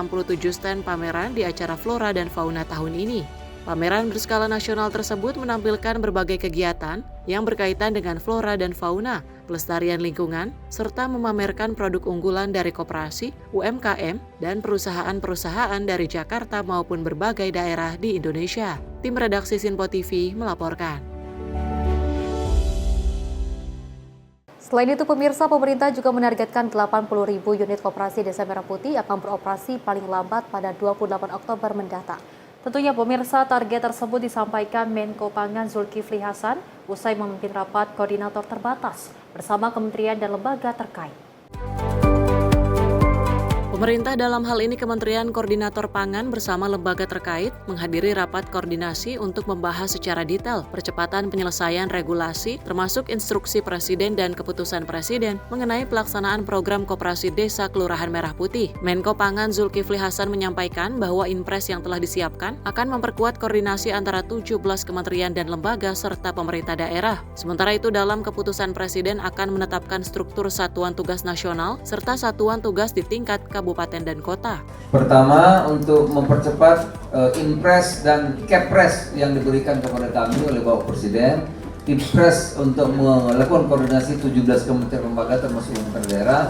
stand pameran di acara Flora dan Fauna tahun ini. Pameran berskala nasional tersebut menampilkan berbagai kegiatan yang berkaitan dengan flora dan fauna, pelestarian lingkungan, serta memamerkan produk unggulan dari koperasi, UMKM, dan perusahaan-perusahaan dari Jakarta maupun berbagai daerah di Indonesia. Tim redaksi Sinpo TV melaporkan. Selain itu, pemirsa, pemerintah juga menargetkan 80.000 unit koperasi Desa Merah Putih akan beroperasi paling lambat pada 28 Oktober mendatang. Tentunya pemirsa, target tersebut disampaikan Menko Pangan Zulkifli Hasan usai memimpin rapat koordinator terbatas bersama kementerian dan lembaga terkait. Pemerintah dalam hal ini Kementerian Koordinator Pangan bersama lembaga terkait menghadiri rapat koordinasi untuk membahas secara detail percepatan penyelesaian regulasi termasuk instruksi Presiden dan keputusan Presiden mengenai pelaksanaan program Koperasi Desa Kelurahan Merah Putih. Menko Pangan Zulkifli Hasan menyampaikan bahwa Inpres yang telah disiapkan akan memperkuat koordinasi antara 17 kementerian dan lembaga serta pemerintah daerah. Sementara itu dalam keputusan Presiden akan menetapkan struktur satuan tugas nasional serta satuan tugas di tingkat kabupaten dan kota. Pertama, untuk mempercepat Inpres dan Kepres yang diberikan kepada kami oleh Bapak Presiden. Inpres untuk melakukan koordinasi 17 kementerian lembaga termasuk pemerintah daerah.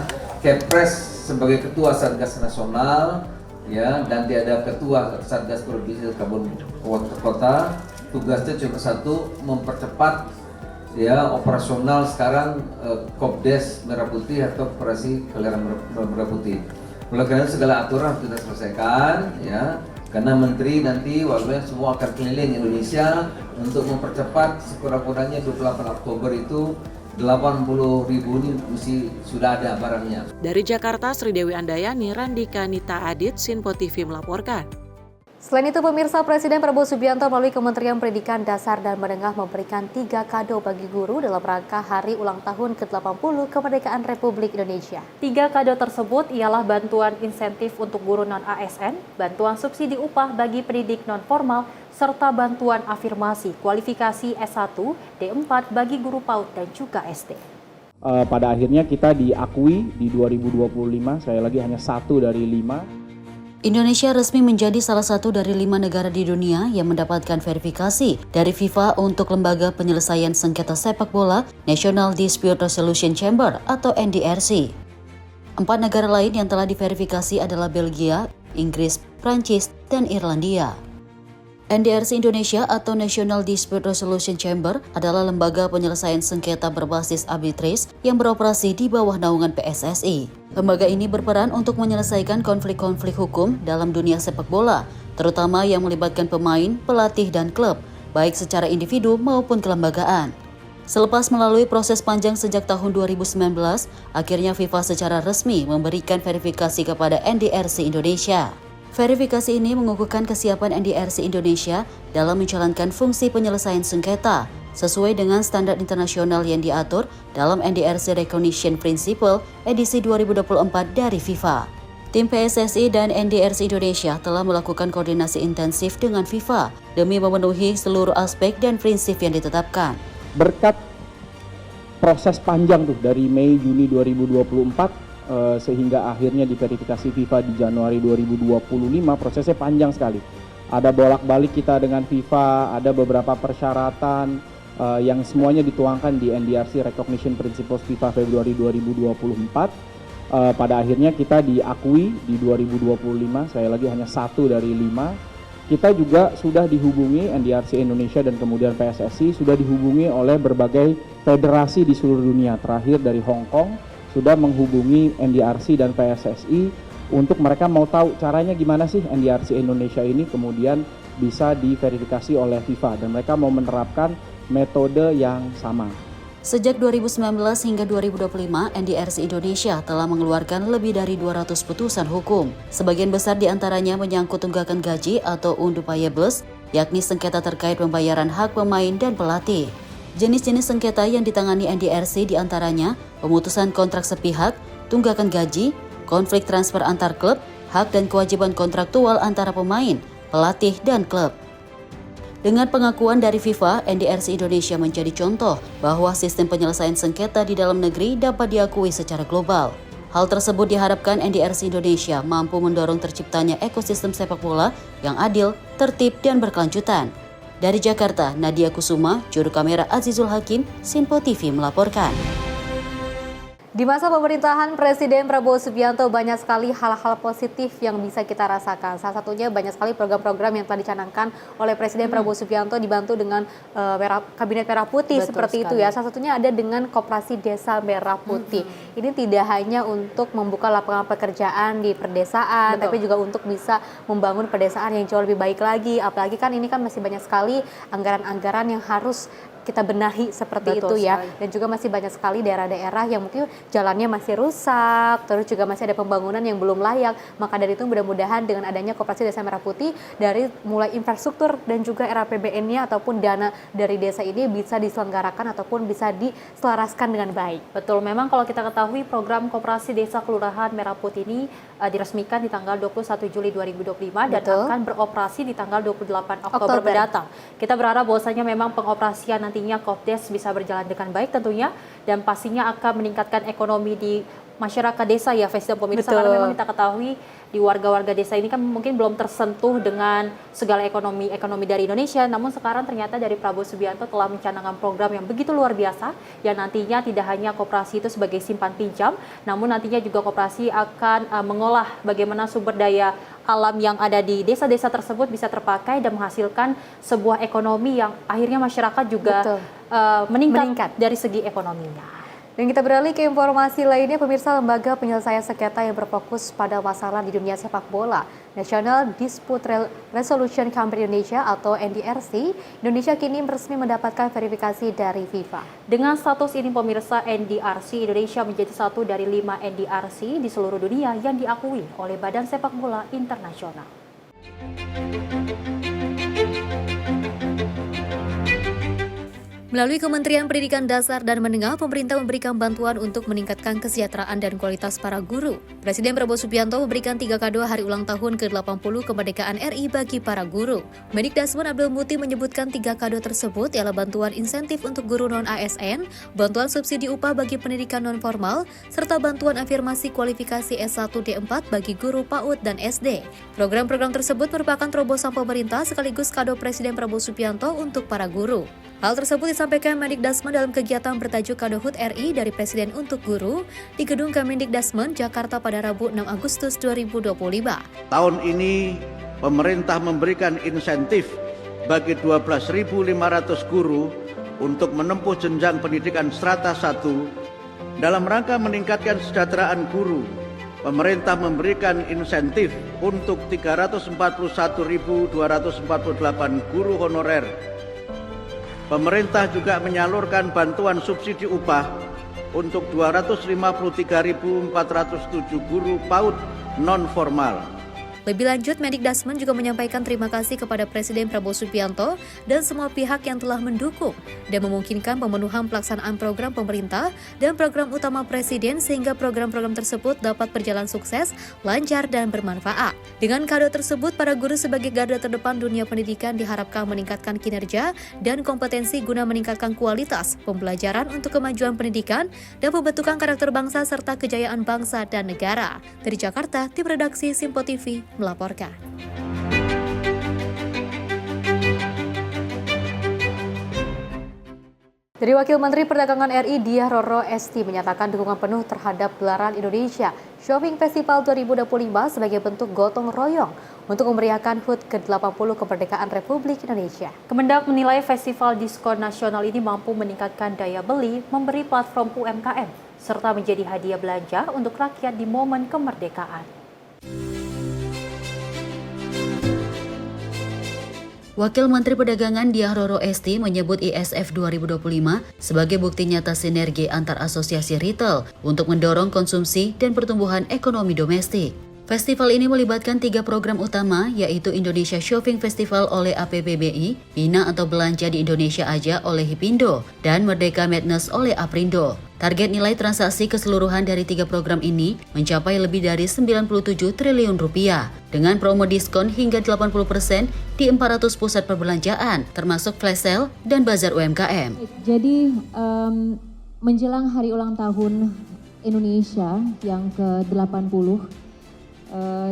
Kepres sebagai ketua Satgas Nasional, ya, dan ada ketua Satgas Provinsi Kabupaten Kota. Tugasnya cuma satu, mempercepat ya operasional sekarang Kopdes Merah Putih atau Koperasi Kelurahan Merah Putih. Oleh karena segala aturan kita selesaikan, ya, karena menteri nanti walaupun semua akan keliling Indonesia untuk mempercepat sekurang-kurangnya 28 Oktober itu 80.000 ini mesti sudah ada barangnya. Dari Jakarta, Sri Dewi Andayani, Randika Nita Adit, Sinpo TV melaporkan. Selain itu, pemirsa, Presiden Prabowo Subianto melalui Kementerian Pendidikan Dasar dan Menengah memberikan 3 kado bagi guru dalam rangka Hari Ulang Tahun ke-80 Kemerdekaan Republik Indonesia. 3 kado tersebut ialah bantuan insentif untuk guru non-ASN, bantuan subsidi upah bagi pendidik non-formal, serta bantuan afirmasi kualifikasi S1, D4 bagi guru PAUD dan juga SD. Pada akhirnya kita diakui di 2025, saya lagi hanya 1 dari 5. Indonesia resmi menjadi salah satu dari 5 negara di dunia yang mendapatkan verifikasi dari FIFA untuk Lembaga Penyelesaian Sengketa Sepak Bola National Dispute Resolution Chamber atau NDRC. 4 negara lain yang telah diverifikasi adalah Belgia, Inggris, Prancis, dan Irlandia. NDRC Indonesia atau National Dispute Resolution Chamber adalah lembaga penyelesaian sengketa berbasis arbitris yang beroperasi di bawah naungan PSSI. Lembaga ini berperan untuk menyelesaikan konflik-konflik hukum dalam dunia sepak bola, terutama yang melibatkan pemain, pelatih, dan klub, baik secara individu maupun kelembagaan. Selepas melalui proses panjang sejak tahun 2019, akhirnya FIFA secara resmi memberikan verifikasi kepada NDRC Indonesia. Verifikasi ini mengukuhkan kesiapan NDRC Indonesia dalam menjalankan fungsi penyelesaian sengketa sesuai dengan standar internasional yang diatur dalam NDRC Recognition Principle edisi 2024 dari FIFA. Tim PSSI dan NDRC Indonesia telah melakukan koordinasi intensif dengan FIFA demi memenuhi seluruh aspek dan prinsip yang ditetapkan. Berkat proses panjang tuh dari Mei Juni 2024 sehingga akhirnya diverifikasi FIFA di Januari 2025, prosesnya panjang sekali. Ada bolak-balik kita dengan FIFA, ada beberapa persyaratan yang semuanya dituangkan di NDRC Recognition Principles FIFA Februari 2024. Pada akhirnya kita diakui di 2025, sekali lagi hanya 1 dari 5. Kita juga sudah dihubungi, NDRC Indonesia dan kemudian PSSI sudah dihubungi oleh berbagai federasi di seluruh dunia. Terakhir dari Hong Kong sudah menghubungi NDRC dan PSSI untuk mereka mau tahu caranya gimana sih NDRC Indonesia ini kemudian bisa diverifikasi oleh FIFA, dan mereka mau menerapkan metode yang sama. Sejak 2019 hingga 2025, NDRC Indonesia telah mengeluarkan lebih dari 200 putusan hukum. Sebagian besar diantaranya menyangkut tunggakan gaji atau undupayables, yakni sengketa terkait pembayaran hak pemain dan pelatih. Jenis-jenis sengketa yang ditangani NDRC diantaranya pemutusan kontrak sepihak, tunggakan gaji, konflik transfer antar klub, hak dan kewajiban kontraktual antara pemain, pelatih, dan klub. Dengan pengakuan dari FIFA, NDRC Indonesia menjadi contoh bahwa sistem penyelesaian sengketa di dalam negeri dapat diakui secara global. Hal tersebut diharapkan NDRC Indonesia mampu mendorong terciptanya ekosistem sepak bola yang adil, tertib, dan berkelanjutan. Dari Jakarta, Nadia Kusuma, juru kamera Azizul Hakim, Sinpo TV melaporkan. Di masa pemerintahan Presiden Prabowo Subianto banyak sekali hal-hal positif yang bisa kita rasakan. Salah satunya banyak sekali program-program yang telah dicanangkan oleh Presiden Prabowo Subianto dibantu dengan Kabinet Merah Putih. Betul seperti sekali. Itu ya. Salah satunya ada dengan Koperasi Desa Merah Putih. Ini tidak hanya untuk membuka lapangan pekerjaan di perdesaan, tapi juga untuk bisa membangun pedesaan yang jauh lebih baik lagi. Apalagi kan ini kan masih banyak sekali anggaran-anggaran yang harus kita benahi seperti itu ya. Dan juga masih banyak sekali daerah-daerah yang mungkin jalannya masih rusak, terus juga masih ada pembangunan yang belum layak. Maka dari itu mudah-mudahan dengan adanya Koperasi Desa Merah Putih, dari mulai infrastruktur dan juga RAPBN-nya ataupun dana dari desa ini bisa diselenggarakan ataupun bisa diselaraskan dengan baik. Betul, memang kalau kita ketahui program Koperasi Desa Kelurahan Merah Putih ini diresmikan di tanggal 21 Juli 2025 dan akan beroperasi di tanggal 28 Oktober mendatang. Kita berharap bahwasanya memang pengoperasian nantinya Kopdes bisa berjalan dengan baik tentunya, dan pastinya akan meningkatkan ekonomi di masyarakat desa ya, Festi dan pemirsa. Karena memang kita ketahui di warga-warga desa ini kan mungkin belum tersentuh dengan segala ekonomi dari Indonesia, namun sekarang ternyata dari Prabowo Subianto telah mencanangkan program yang begitu luar biasa, yang nantinya tidak hanya koperasi itu sebagai simpan pinjam, namun nantinya juga koperasi akan mengolah bagaimana sumber daya alam yang ada di desa-desa tersebut bisa terpakai dan menghasilkan sebuah ekonomi yang akhirnya masyarakat juga meningkat dari segi ekonominya. Dan kita beralih ke informasi lainnya, pemirsa. Lembaga penyelesaian sengketa yang berfokus pada masalah di dunia sepak bola, National Dispute Resolution Company Indonesia atau NDRC, Indonesia kini resmi mendapatkan verifikasi dari FIFA. Dengan status ini pemirsa, NDRC Indonesia menjadi satu dari 5 NDRC di seluruh dunia yang diakui oleh Badan Sepak Bola Internasional. Melalui Kementerian Pendidikan Dasar dan Menengah, pemerintah memberikan bantuan untuk meningkatkan kesejahteraan dan kualitas para guru. Presiden Prabowo Subianto memberikan 3 kado hari ulang tahun ke-80 kemerdekaan RI bagi para guru. Mendikdasmen Abdul Muti menyebutkan 3 kado tersebut ialah bantuan insentif untuk guru non-ASN, bantuan subsidi upah bagi pendidikan non-formal, serta bantuan afirmasi kualifikasi S1 D4 bagi guru PAUD dan SD. Program-program tersebut merupakan terobosan pemerintah sekaligus kado Presiden Prabowo Subianto untuk para guru. Hal tersebut disampaikan Mendikdasmen dalam kegiatan bertajuk Kado HUT RI dari Presiden untuk Guru di Gedung Kemendikdasmen, Jakarta pada Rabu 6 Agustus 2025. Tahun ini pemerintah memberikan insentif bagi 12.500 guru untuk menempuh jenjang pendidikan strata 1 dalam rangka meningkatkan kesejahteraan guru. Pemerintah memberikan insentif untuk 341.248 guru honorer. Pemerintah juga menyalurkan bantuan subsidi upah untuk 253.407 guru PAUD non-formal. Lebih lanjut, Mendikdasmen juga menyampaikan terima kasih kepada Presiden Prabowo Subianto dan semua pihak yang telah mendukung dan memungkinkan pemenuhan pelaksanaan program pemerintah dan program utama Presiden sehingga program-program tersebut dapat berjalan sukses, lancar, dan bermanfaat. Dengan kado tersebut, para guru sebagai garda terdepan dunia pendidikan diharapkan meningkatkan kinerja dan kompetensi guna meningkatkan kualitas pembelajaran untuk kemajuan pendidikan dan pembentukan karakter bangsa serta kejayaan bangsa dan negara. Dari Jakarta, tim redaksi Simpo TV melaporkan. Dari Wakil Menteri Perdagangan RI Diah Roro Esti menyatakan dukungan penuh terhadap gelaran Indonesia Shopping Festival 2025 sebagai bentuk gotong royong untuk memeriahkan HUT ke-80 kemerdekaan Republik Indonesia. Kemendak menilai festival diskon nasional ini mampu meningkatkan daya beli, memberi platform UMKM, serta menjadi hadiah belanja untuk rakyat di momen kemerdekaan. Wakil Menteri Perdagangan Diah Roro Esti menyebut ISF 2025 sebagai bukti nyata sinergi antar asosiasi retail untuk mendorong konsumsi dan pertumbuhan ekonomi domestik. Festival ini melibatkan 3 program utama, yaitu Indonesia Shopping Festival oleh APBBI, Bina atau Belanja di Indonesia Aja oleh Hipindo, dan Merdeka Madness oleh Aprindo. Target nilai transaksi keseluruhan dari 3 program ini mencapai lebih dari 97 triliun rupiah, dengan promo diskon hingga 80% di 400 pusat perbelanjaan, termasuk flash sale dan bazar UMKM. Jadi, menjelang hari ulang tahun Indonesia yang ke-80,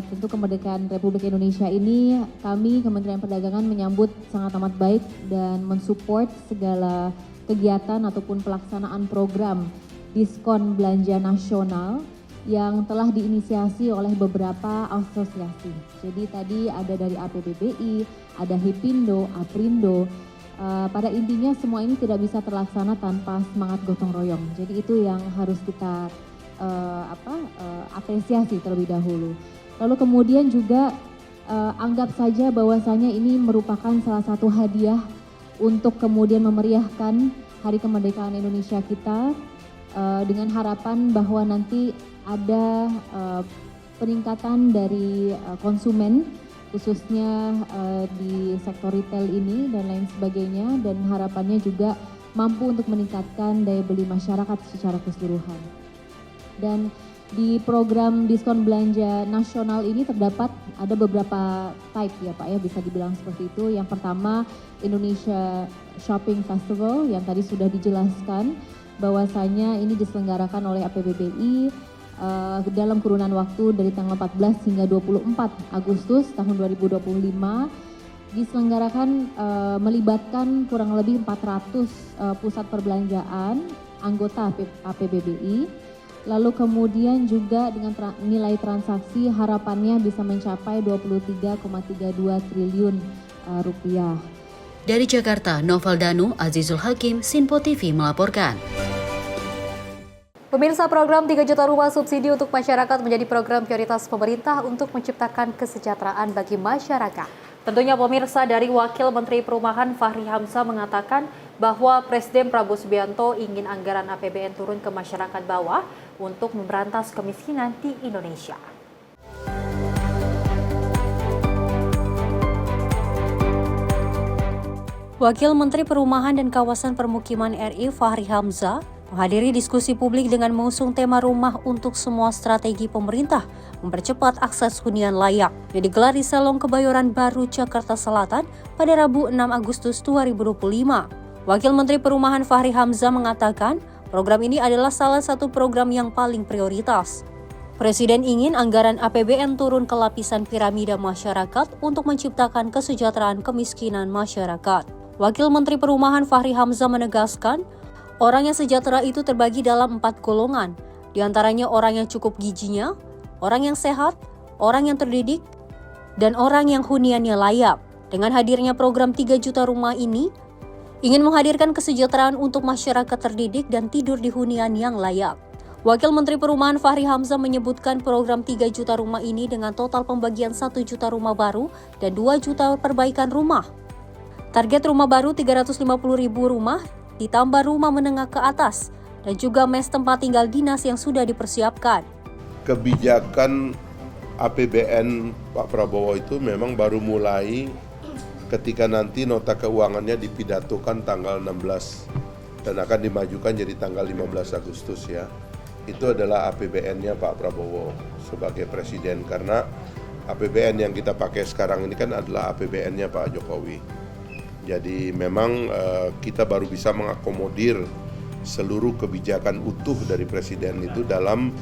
tentu kemerdekaan Republik Indonesia ini, kami Kementerian Perdagangan menyambut sangat amat baik dan mensupport segala kegiatan ataupun pelaksanaan program diskon belanja nasional yang telah diinisiasi oleh beberapa asosiasi. Jadi tadi ada dari APBBI, ada Hipindo, Aprindo. Pada intinya semua ini tidak bisa terlaksana tanpa semangat gotong royong. Jadi itu yang harus kita apresiasi terlebih dahulu. Lalu kemudian juga anggap saja bahwasanya ini merupakan salah satu hadiah untuk kemudian memeriahkan Hari Kemerdekaan Indonesia kita dengan harapan bahwa nanti ada peningkatan dari konsumen khususnya di sektor retail ini dan lain sebagainya, dan harapannya juga mampu untuk meningkatkan daya beli masyarakat secara keseluruhan. Dan di program diskon belanja nasional ini terdapat ada beberapa type ya Pak ya, bisa dibilang seperti itu. Yang pertama Indonesia Shopping Festival yang tadi sudah dijelaskan bahwasanya ini diselenggarakan oleh APBBI dalam kurunan waktu dari tanggal 14 hingga 24 Agustus tahun 2025. Diselenggarakan melibatkan kurang lebih 400 pusat perbelanjaan anggota APBBI. Lalu kemudian juga dengan nilai transaksi harapannya bisa mencapai 23,32 triliun rupiah. Dari Jakarta, Noval Danu, Azizul Hakim, Simpo TV melaporkan. Pemirsa, program 3 juta rumah subsidi untuk masyarakat menjadi program prioritas pemerintah untuk menciptakan kesejahteraan bagi masyarakat. Tentunya pemirsa, dari Wakil Menteri Perumahan Fahri Hamzah mengatakan bahwa Presiden Prabowo Subianto ingin anggaran APBN turun ke masyarakat bawah untuk memberantas kemiskinan di Indonesia. Wakil Menteri Perumahan dan Kawasan Permukiman RI Fahri Hamzah menghadiri diskusi publik dengan mengusung tema Rumah untuk Semua Strategi Pemerintah mempercepat akses hunian layak yang digelar di Salon Kebayoran Baru, Jakarta Selatan pada Rabu 6 Agustus 2025. Wakil Menteri Perumahan Fahri Hamzah mengatakan program ini adalah salah satu program yang paling prioritas. Presiden ingin anggaran APBN turun ke lapisan piramida masyarakat untuk menciptakan kesejahteraan kemiskinan masyarakat. Wakil Menteri Perumahan Fahri Hamzah menegaskan, orang yang sejahtera itu terbagi dalam 4 golongan, diantaranya orang yang cukup gizinya, orang yang sehat, orang yang terdidik, dan orang yang huniannya layak. Dengan hadirnya program 3 juta rumah ini, ingin menghadirkan kesejahteraan untuk masyarakat terdidik dan tidur di hunian yang layak. Wakil Menteri Perumahan Fahri Hamzah menyebutkan program 3 juta rumah ini dengan total pembagian 1 juta rumah baru dan 2 juta perbaikan rumah. Target rumah baru 350.000 rumah, ditambah rumah menengah ke atas, dan juga mes tempat tinggal dinas yang sudah dipersiapkan. Kebijakan APBN Pak Prabowo itu memang baru mulai ketika nanti nota keuangannya dipidatokan tanggal 16 dan akan dimajukan jadi tanggal 15 Agustus ya. Itu adalah APBN-nya Pak Prabowo sebagai presiden, karena APBN yang kita pakai sekarang ini kan adalah APBN-nya Pak Jokowi. Jadi memang kita baru bisa mengakomodir seluruh kebijakan utuh dari presiden itu dalam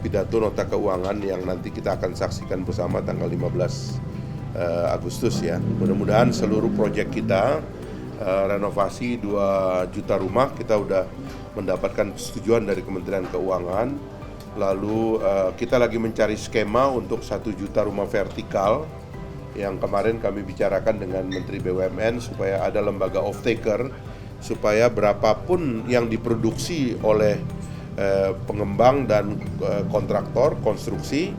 pidato nota keuangan yang nanti kita akan saksikan bersama tanggal 15 Agustus ya. Mudah-mudahan seluruh proyek kita renovasi 2 juta rumah kita udah mendapatkan persetujuan dari Kementerian Keuangan. Lalu kita lagi mencari skema untuk 1 juta rumah vertikal yang kemarin kami bicarakan dengan Menteri BUMN supaya ada lembaga off-taker supaya berapapun yang diproduksi oleh pengembang dan kontraktor konstruksi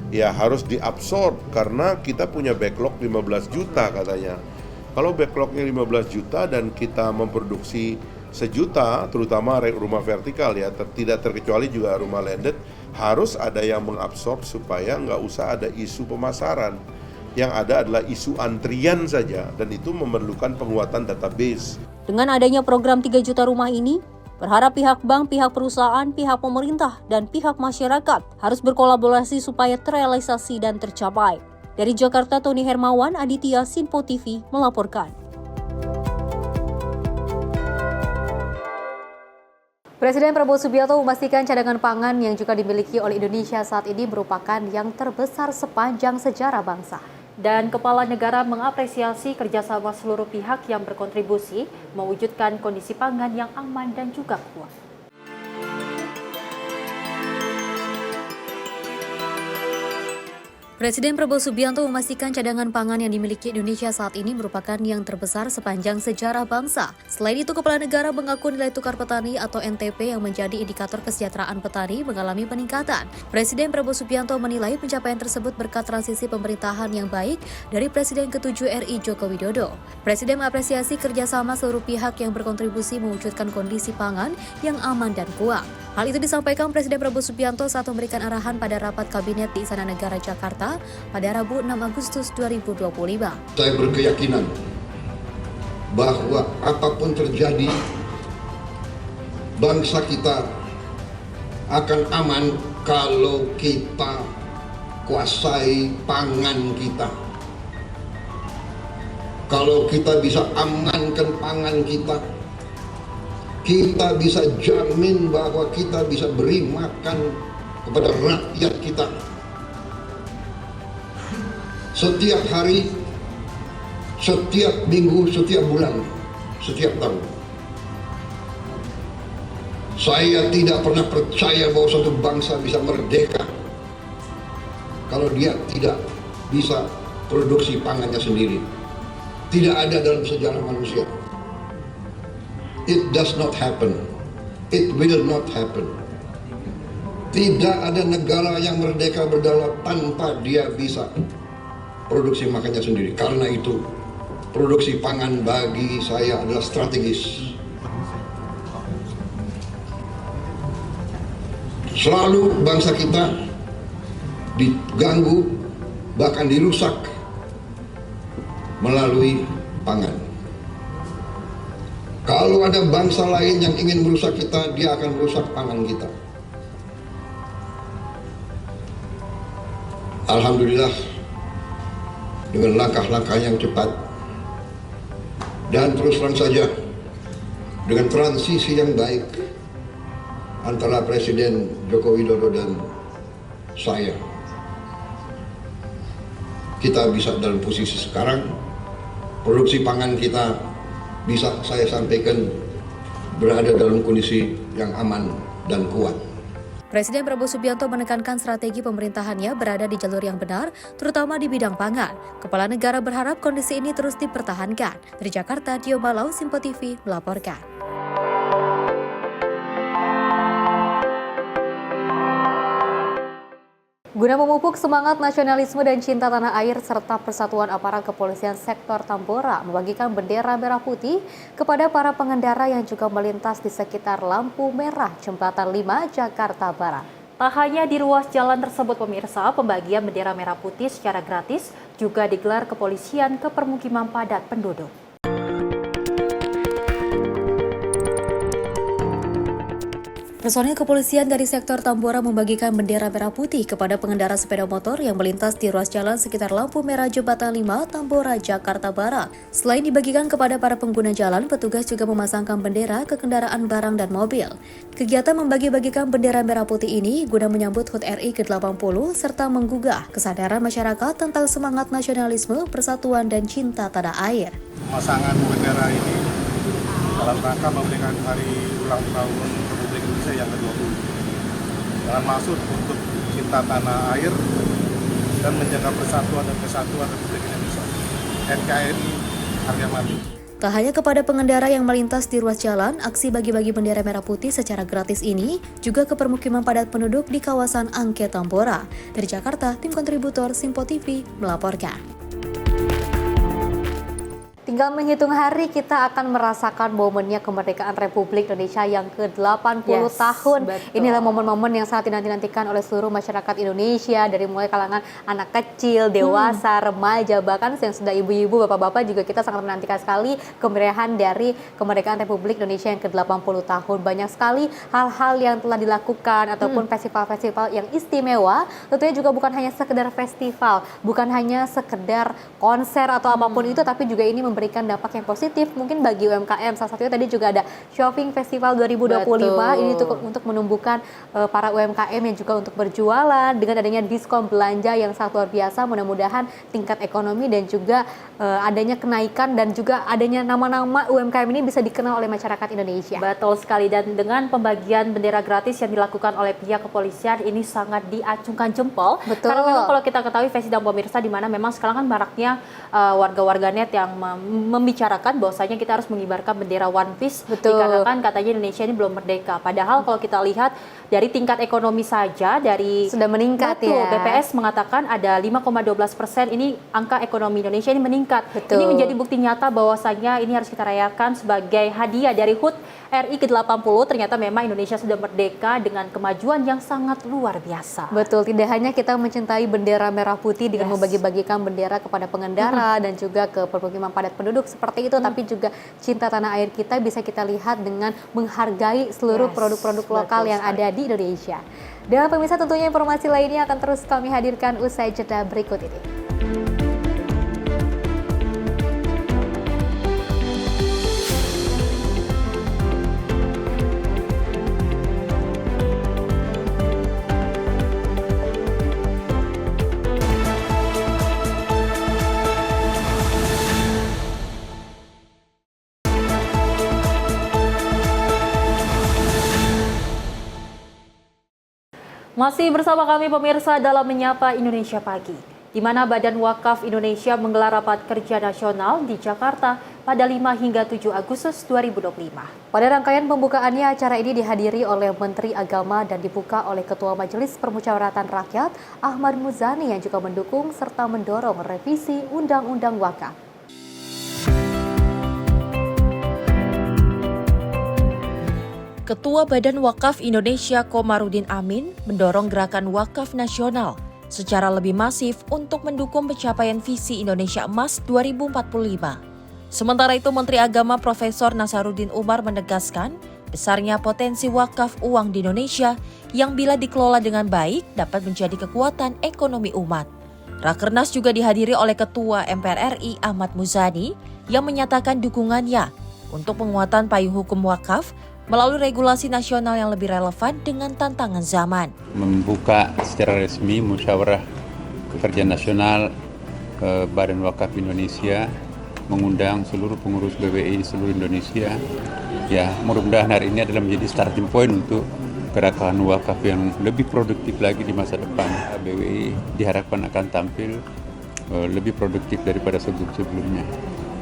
ya harus diabsorb, karena kita punya backlog 15 juta katanya. Kalau backlognya 15 juta dan kita memproduksi 1 juta, terutama rumah vertikal ya, tidak terkecuali juga rumah landed, harus ada yang mengabsorb supaya nggak usah ada isu pemasaran. Yang ada adalah isu antrian saja, dan itu memerlukan penguatan database. Dengan adanya program 3 juta rumah ini, berharap pihak bank, pihak perusahaan, pihak pemerintah, dan pihak masyarakat harus berkolaborasi supaya terrealisasi dan tercapai. Dari Jakarta, Tony Hermawan, Aditya, Sinpo TV melaporkan. Presiden Prabowo Subianto memastikan cadangan pangan yang juga dimiliki oleh Indonesia saat ini merupakan yang terbesar sepanjang sejarah bangsa. Dan Kepala Negara mengapresiasi kerjasama seluruh pihak yang berkontribusi mewujudkan kondisi pangan yang aman dan juga kuat. Presiden Prabowo Subianto memastikan cadangan pangan yang dimiliki Indonesia saat ini merupakan yang terbesar sepanjang sejarah bangsa. Selain itu, Kepala Negara mengaku nilai tukar petani atau NTP yang menjadi indikator kesejahteraan petani mengalami peningkatan. Presiden Prabowo Subianto menilai pencapaian tersebut berkat transisi pemerintahan yang baik dari Presiden ke-7 RI Joko Widodo. Presiden mengapresiasi kerjasama seluruh pihak yang berkontribusi mewujudkan kondisi pangan yang aman dan kuat. Hal itu disampaikan Presiden Prabowo Subianto saat memberikan arahan pada rapat kabinet di Istana Negara Jakarta pada Rabu 6 Agustus 2025. Saya berkeyakinan bahwa apapun terjadi, bangsa kita akan aman kalau kita kuasai pangan kita. Kalau kita bisa amankan pangan kita bisa jamin bahwa kita bisa beri makan kepada rakyat kita. Setiap hari, setiap minggu, setiap bulan, setiap tahun. Saya tidak pernah percaya bahwa suatu bangsa bisa merdeka kalau dia tidak bisa produksi pangannya sendiri. Tidak ada dalam sejarah manusia. It does not happen. It will not happen. Tidak ada negara yang merdeka berdaulat tanpa dia bisa produksi makannya sendiri. Karena itu, produksi pangan bagi saya adalah strategis. Selalu bangsa kita diganggu, bahkan dirusak melalui pangan. Kalau ada bangsa lain yang ingin merusak kita, dia akan merusak pangan kita. Alhamdulillah, dengan langkah-langkah yang cepat dan terus terang saja, dengan transisi yang baik antara Presiden Joko Widodo dan saya, kita bisa dalam posisi sekarang, produksi pangan kita bisa saya sampaikan berada dalam kondisi yang aman dan kuat. Presiden Prabowo Subianto menekankan strategi pemerintahannya berada di jalur yang benar, terutama di bidang pangan. Kepala Negara berharap kondisi ini terus dipertahankan. Dari Jakarta, Dio Malau, Sinpo TV melaporkan. Guna memupuk semangat nasionalisme dan cinta tanah air serta persatuan aparat kepolisian sektor Tambora membagikan bendera merah putih kepada para pengendara yang juga melintas di sekitar lampu merah Jembatan 5 Jakarta Barat. Tak hanya di ruas jalan tersebut pemirsa, pembagian bendera merah putih secara gratis juga digelar kepolisian ke permukiman padat penduduk. Personil kepolisian dari sektor Tambora membagikan bendera merah putih kepada pengendara sepeda motor yang melintas di ruas jalan sekitar lampu merah Jembatan 5, Tambora, Jakarta Barat. Selain dibagikan kepada para pengguna jalan, petugas juga memasangkan bendera ke kendaraan barang dan mobil. Kegiatan membagi-bagikan bendera merah putih ini guna menyambut HUT RI ke-80 serta menggugah kesadaran masyarakat tentang semangat nasionalisme, persatuan, dan cinta tanah air. Pemasangan bendera ini dalam rangka memberikan hari ulang tahun Republik Indonesia yang ke-20 dengan maksud untuk cinta tanah air dan menjaga persatuan dan kesatuan Republik Indonesia. NKRI harga mati. Tak hanya kepada pengendara yang melintas di ruas jalan, aksi bagi-bagi bendera merah putih secara gratis ini juga ke permukiman padat penduduk di kawasan Angke Tambora. Dari Jakarta, tim kontributor Simpo TV melaporkan. Tinggal menghitung hari kita akan merasakan momennya kemerdekaan Republik Indonesia yang ke-80 tahun. Betul. Inilah momen-momen yang sangat dinanti-nantikan oleh seluruh masyarakat Indonesia, dari mulai kalangan anak kecil, dewasa, remaja, bahkan yang sudah ibu-ibu, bapak-bapak juga kita sangat menantikan sekali kemeriahan dari kemerdekaan Republik Indonesia yang ke-80 tahun. Banyak sekali hal-hal yang telah dilakukan ataupun festival-festival yang istimewa. Tentunya juga bukan hanya sekedar festival, bukan hanya sekedar konser atau apapun itu, tapi juga ini memberikan dampak yang positif mungkin bagi UMKM. Salah satunya tadi juga ada Shopping Festival 2025. Betul. Ini untuk menumbuhkan para UMKM yang juga untuk berjualan dengan adanya diskon belanja yang sangat luar biasa. Mudah-mudahan tingkat ekonomi dan juga adanya kenaikan dan juga adanya nama-nama UMKM ini bisa dikenal oleh masyarakat Indonesia. Betul sekali, dan dengan pembagian bendera gratis yang dilakukan oleh pihak kepolisian ini sangat diacungkan jempol. Betul. Karena memang kalau kita ketahui Festi dan pemirsa di mana memang sekarang kan maraknya warga-warganet yang membicarakan bahwasanya kita harus mengibarkan bendera One Piece. Betul. Dikarenakan katanya Indonesia ini belum merdeka. Padahal kalau kita lihat dari tingkat ekonomi saja dari sudah meningkat. betul, ya. BPS mengatakan ada 5,12% ini angka ekonomi Indonesia ini meningkat. Betul. Ini menjadi bukti nyata bahwasanya ini harus kita rayakan sebagai hadiah dari HUT RI ke-80. Ternyata memang Indonesia sudah merdeka dengan kemajuan yang sangat luar biasa. Betul, tidak hanya kita mencintai bendera merah putih dengan membagi-bagikan bendera kepada pengendara dan juga ke permukiman padat penduduk seperti itu, tapi juga cinta tanah air kita bisa kita lihat dengan menghargai seluruh produk-produk lokal yang ada di Indonesia. Dan pemirsa, tentunya informasi lainnya akan terus kami hadirkan usai jeda berikut ini. Masih bersama kami pemirsa dalam Menyapa Indonesia Pagi, di mana Badan Wakaf Indonesia menggelar rapat kerja nasional di Jakarta pada 5 hingga 7 Agustus 2025. Pada rangkaian pembukaannya, acara ini dihadiri oleh Menteri Agama dan dibuka oleh Ketua Majelis Permusyawaratan Rakyat Ahmad Muzani yang juga mendukung serta mendorong revisi Undang-Undang Wakaf. Ketua Badan Wakaf Indonesia Komarudin Amin mendorong gerakan wakaf nasional secara lebih masif untuk mendukung pencapaian visi Indonesia Emas 2045. Sementara itu, Menteri Agama Profesor Nasaruddin Umar menegaskan besarnya potensi wakaf uang di Indonesia yang bila dikelola dengan baik dapat menjadi kekuatan ekonomi umat. Rakernas juga dihadiri oleh Ketua MPR RI Ahmad Muzani yang menyatakan dukungannya untuk penguatan payung hukum wakaf melalui regulasi nasional yang lebih relevan dengan tantangan zaman. Membuka secara resmi musyawarah kerja nasional Badan Wakaf Indonesia, mengundang seluruh pengurus BWI di seluruh Indonesia. Ya, mudah-mudahan hari ini adalah menjadi starting point untuk gerakan wakaf yang lebih produktif lagi di masa depan. BWI diharapkan akan tampil lebih produktif daripada sebelumnya.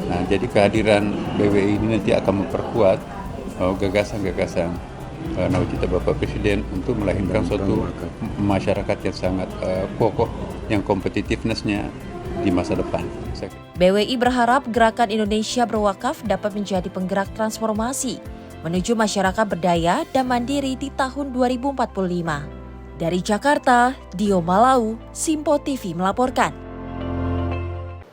Nah, jadi kehadiran BWI ini nanti akan memperkuat gagasan-gagasan nawacita Bapak Presiden untuk melahirkan suatu masyarakat yang sangat kokoh, yang kompetitiveness-nya di masa depan. BWI berharap gerakan Indonesia berwakaf dapat menjadi penggerak transformasi menuju masyarakat berdaya dan mandiri di tahun 2045. Dari Jakarta, Dio Malau, Simpo TV melaporkan.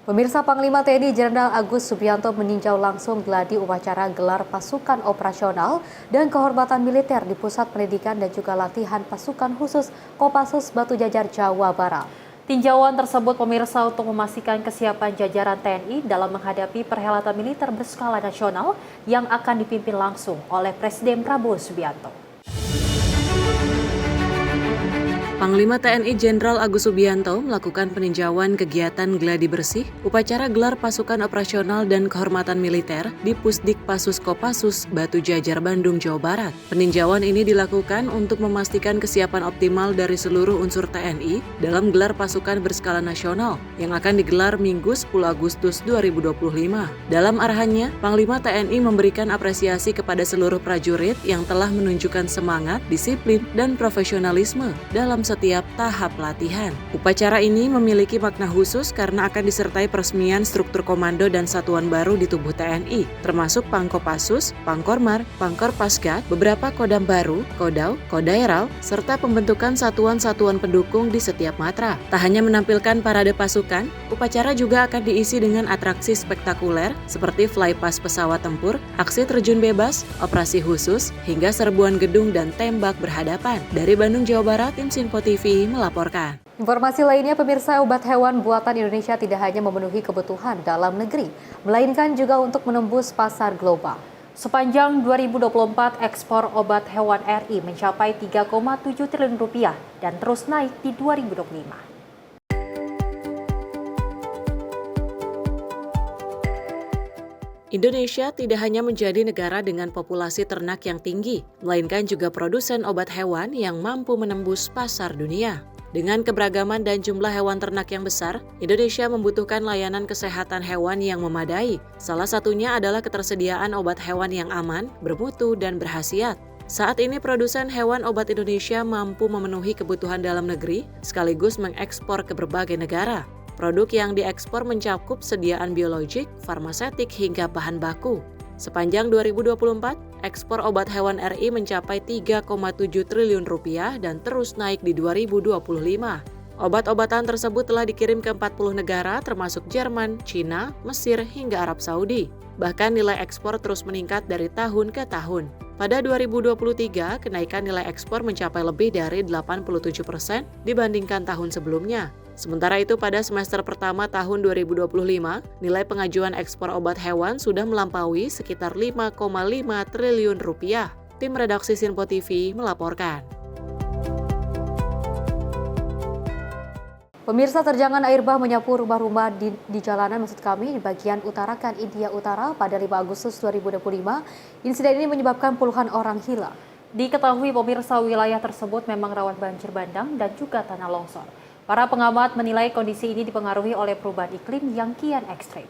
Pemirsa, Panglima TNI Jenderal Agus Subianto meninjau langsung gladi upacara gelar pasukan operasional dan kehormatan militer di Pusat Pendidikan dan juga Latihan Pasukan Khusus Kopassus Batu Jajar, Jawa Barat. Tinjauan tersebut pemirsa untuk memastikan kesiapan jajaran TNI dalam menghadapi perhelatan militer berskala nasional yang akan dipimpin langsung oleh Presiden Prabowo Subianto. Panglima TNI Jenderal Agus Subianto melakukan peninjauan kegiatan gladi bersih upacara gelar pasukan operasional dan kehormatan militer di Pusdik Pasus Kopassus Batu Jajar, Bandung, Jawa Barat. Peninjauan ini dilakukan untuk memastikan kesiapan optimal dari seluruh unsur TNI dalam gelar pasukan berskala nasional yang akan digelar Minggu 10 Agustus 2025. Dalam arahannya, Panglima TNI memberikan apresiasi kepada seluruh prajurit yang telah menunjukkan semangat, disiplin, dan profesionalisme dalam setiap tahap latihan. Upacara ini memiliki makna khusus karena akan disertai peresmian struktur komando dan satuan baru di tubuh TNI, termasuk Pangkopassus, Pangkormar, Pangkorpasgat, beberapa kodam baru, Kodau, Kodaeral, serta pembentukan satuan-satuan pendukung di setiap matra. Tak hanya menampilkan parade pasukan, upacara juga akan diisi dengan atraksi spektakuler seperti flypass pesawat tempur, aksi terjun bebas, operasi khusus, hingga serbuan gedung dan tembak berhadapan. Dari Bandung, Jawa Barat, tim Simpo TV melaporkan. Informasi lainnya, pemirsa, obat hewan buatan Indonesia tidak hanya memenuhi kebutuhan dalam negeri, melainkan juga untuk menembus pasar global. Sepanjang 2024, ekspor obat hewan RI mencapai 3,7 triliun rupiah dan terus naik di 2025. Indonesia tidak hanya menjadi negara dengan populasi ternak yang tinggi, melainkan juga produsen obat hewan yang mampu menembus pasar dunia. Dengan keberagaman dan jumlah hewan ternak yang besar, Indonesia membutuhkan layanan kesehatan hewan yang memadai. Salah satunya adalah ketersediaan obat hewan yang aman, bermutu, dan berkhasiat. Saat ini produsen hewan obat Indonesia mampu memenuhi kebutuhan dalam negeri, sekaligus mengekspor ke berbagai negara. Produk yang diekspor mencakup sediaan biologik, farmasetik, hingga bahan baku. Sepanjang 2024, ekspor obat hewan RI mencapai 3,7 triliun rupiah dan terus naik di 2025. Obat-obatan tersebut telah dikirim ke 40 negara termasuk Jerman, Cina, Mesir, hingga Arab Saudi. Bahkan nilai ekspor terus meningkat dari tahun ke tahun. Pada 2023, kenaikan nilai ekspor mencapai lebih dari 87% dibandingkan tahun sebelumnya. Sementara itu, pada semester pertama tahun 2025, nilai pengajuan ekspor obat hewan sudah melampaui sekitar 5,5 triliun rupiah. Tim redaksi Simpo TV melaporkan. Pemirsa, terjangan air bah menyapu rumah-rumah di jalanan di bagian utarakan India Utara pada 5 Agustus 2025. Insiden ini menyebabkan puluhan orang hilang. Diketahui pemirsa, wilayah tersebut memang rawan banjir bandang dan juga tanah longsor. Para pengamat menilai kondisi ini dipengaruhi oleh perubahan iklim yang kian ekstrim.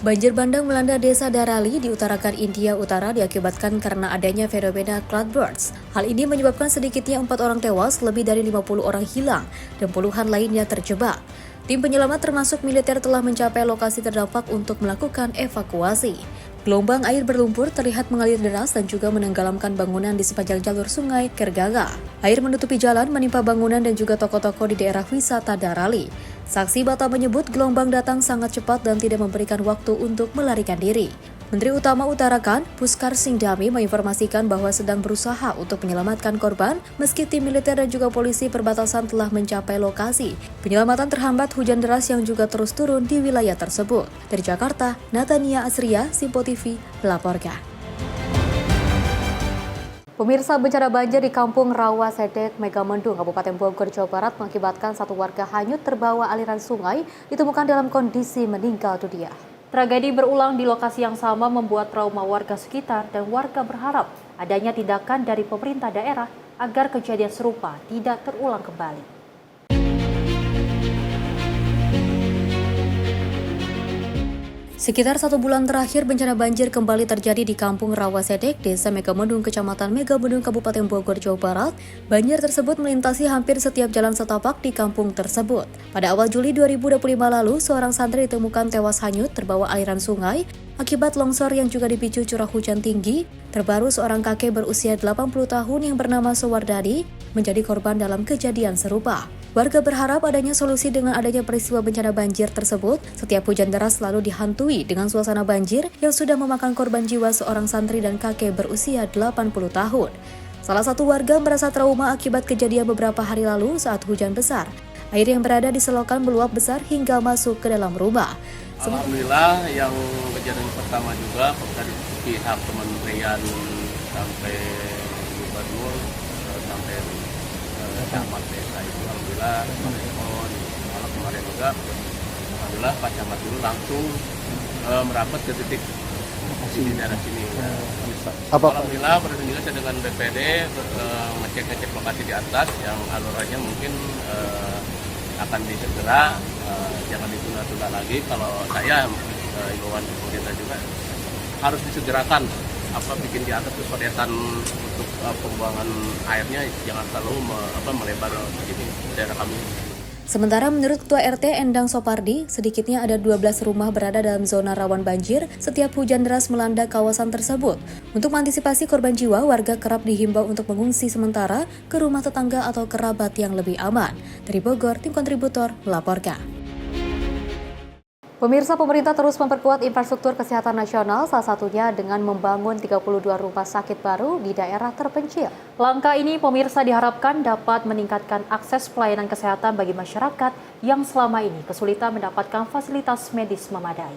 Banjir bandang melanda desa Darali di utarakan India Utara diakibatkan karena adanya fenomena cloudburst. Hal ini menyebabkan sedikitnya 4 orang tewas, lebih dari 50 orang hilang, dan puluhan lainnya terjebak. Tim penyelamat termasuk militer telah mencapai lokasi terdampak untuk melakukan evakuasi. Gelombang air berlumpur terlihat mengalir deras dan juga menenggelamkan bangunan di sepanjang jalur sungai Kergaga. Air menutupi jalan, menimpa bangunan dan juga toko-toko di daerah wisata Darali. Saksi Batam menyebut gelombang datang sangat cepat dan tidak memberikan waktu untuk melarikan diri. Menteri Utama Utarakan, Puskar Singdami, menginformasikan bahwa sedang berusaha untuk menyelamatkan korban meski tim militer dan juga polisi perbatasan telah mencapai lokasi. Penyelamatan terhambat hujan deras yang juga terus turun di wilayah tersebut. Dari Jakarta, Natania Asria, Simpo TV, melaporkan. Pemirsa, bencana banjir di Kampung Rawa Sedek, Megamendung, Kabupaten Bogor, Jawa Barat mengakibatkan 1 warga hanyut terbawa aliran sungai ditemukan dalam kondisi meninggal dunia. Tragedi berulang di lokasi yang sama membuat trauma warga sekitar dan warga berharap adanya tindakan dari pemerintah daerah agar kejadian serupa tidak terulang kembali. Sekitar 1 bulan terakhir, bencana banjir kembali terjadi di Kampung Rawasedek, Desa Megamendung, Kecamatan Megamendung, Kabupaten Bogor, Jawa Barat. Banjir tersebut melintasi hampir setiap jalan setapak di kampung tersebut. Pada awal Juli 2025 lalu, seorang santri ditemukan tewas hanyut terbawa aliran sungai akibat longsor yang juga dipicu curah hujan tinggi. Terbaru, seorang kakek berusia 80 tahun yang bernama Sowardadi menjadi korban dalam kejadian serupa. Warga berharap adanya solusi dengan adanya peristiwa bencana banjir tersebut. Setiap hujan deras selalu dihantui dengan suasana banjir yang sudah memakan korban jiwa seorang santri dan kakek berusia 80 tahun. Salah satu warga merasa trauma akibat kejadian beberapa hari lalu saat hujan besar. Air yang berada di selokan meluap besar hingga masuk ke dalam rumah. Alhamdulillah, yang kejadian pertama juga dari pihak kementerian sampai gubernur sampai camat desa itu alhamdulillah merespon. Malam kemarin juga alhamdulillah Pak Camat dulu langsung merapat ke titik di daerah sini. Alhamdulillah berhubungan juga dengan BPD ngecek lokasi di atas yang alurannya mungkin akan disegera, jangan ditunda-tunda lagi. Kalau saya imbauan pemerintah juga harus disegerakan bikin di atas kesulitan untuk pembuangan airnya, jangan terlalu melebar begini daerah kami. Sementara menurut Ketua RT Endang Sopardi, sedikitnya ada 12 rumah berada dalam zona rawan banjir setiap hujan deras melanda kawasan tersebut. Untuk mengantisipasi korban jiwa, warga kerap dihimbau untuk mengungsi sementara ke rumah tetangga atau kerabat yang lebih aman. Dari Bogor, tim kontributor melaporkan. Pemirsa, pemerintah terus memperkuat infrastruktur kesehatan nasional, salah satunya dengan membangun 32 rumah sakit baru di daerah terpencil. Langkah ini, pemirsa, diharapkan dapat meningkatkan akses pelayanan kesehatan bagi masyarakat yang selama ini kesulitan mendapatkan fasilitas medis memadai.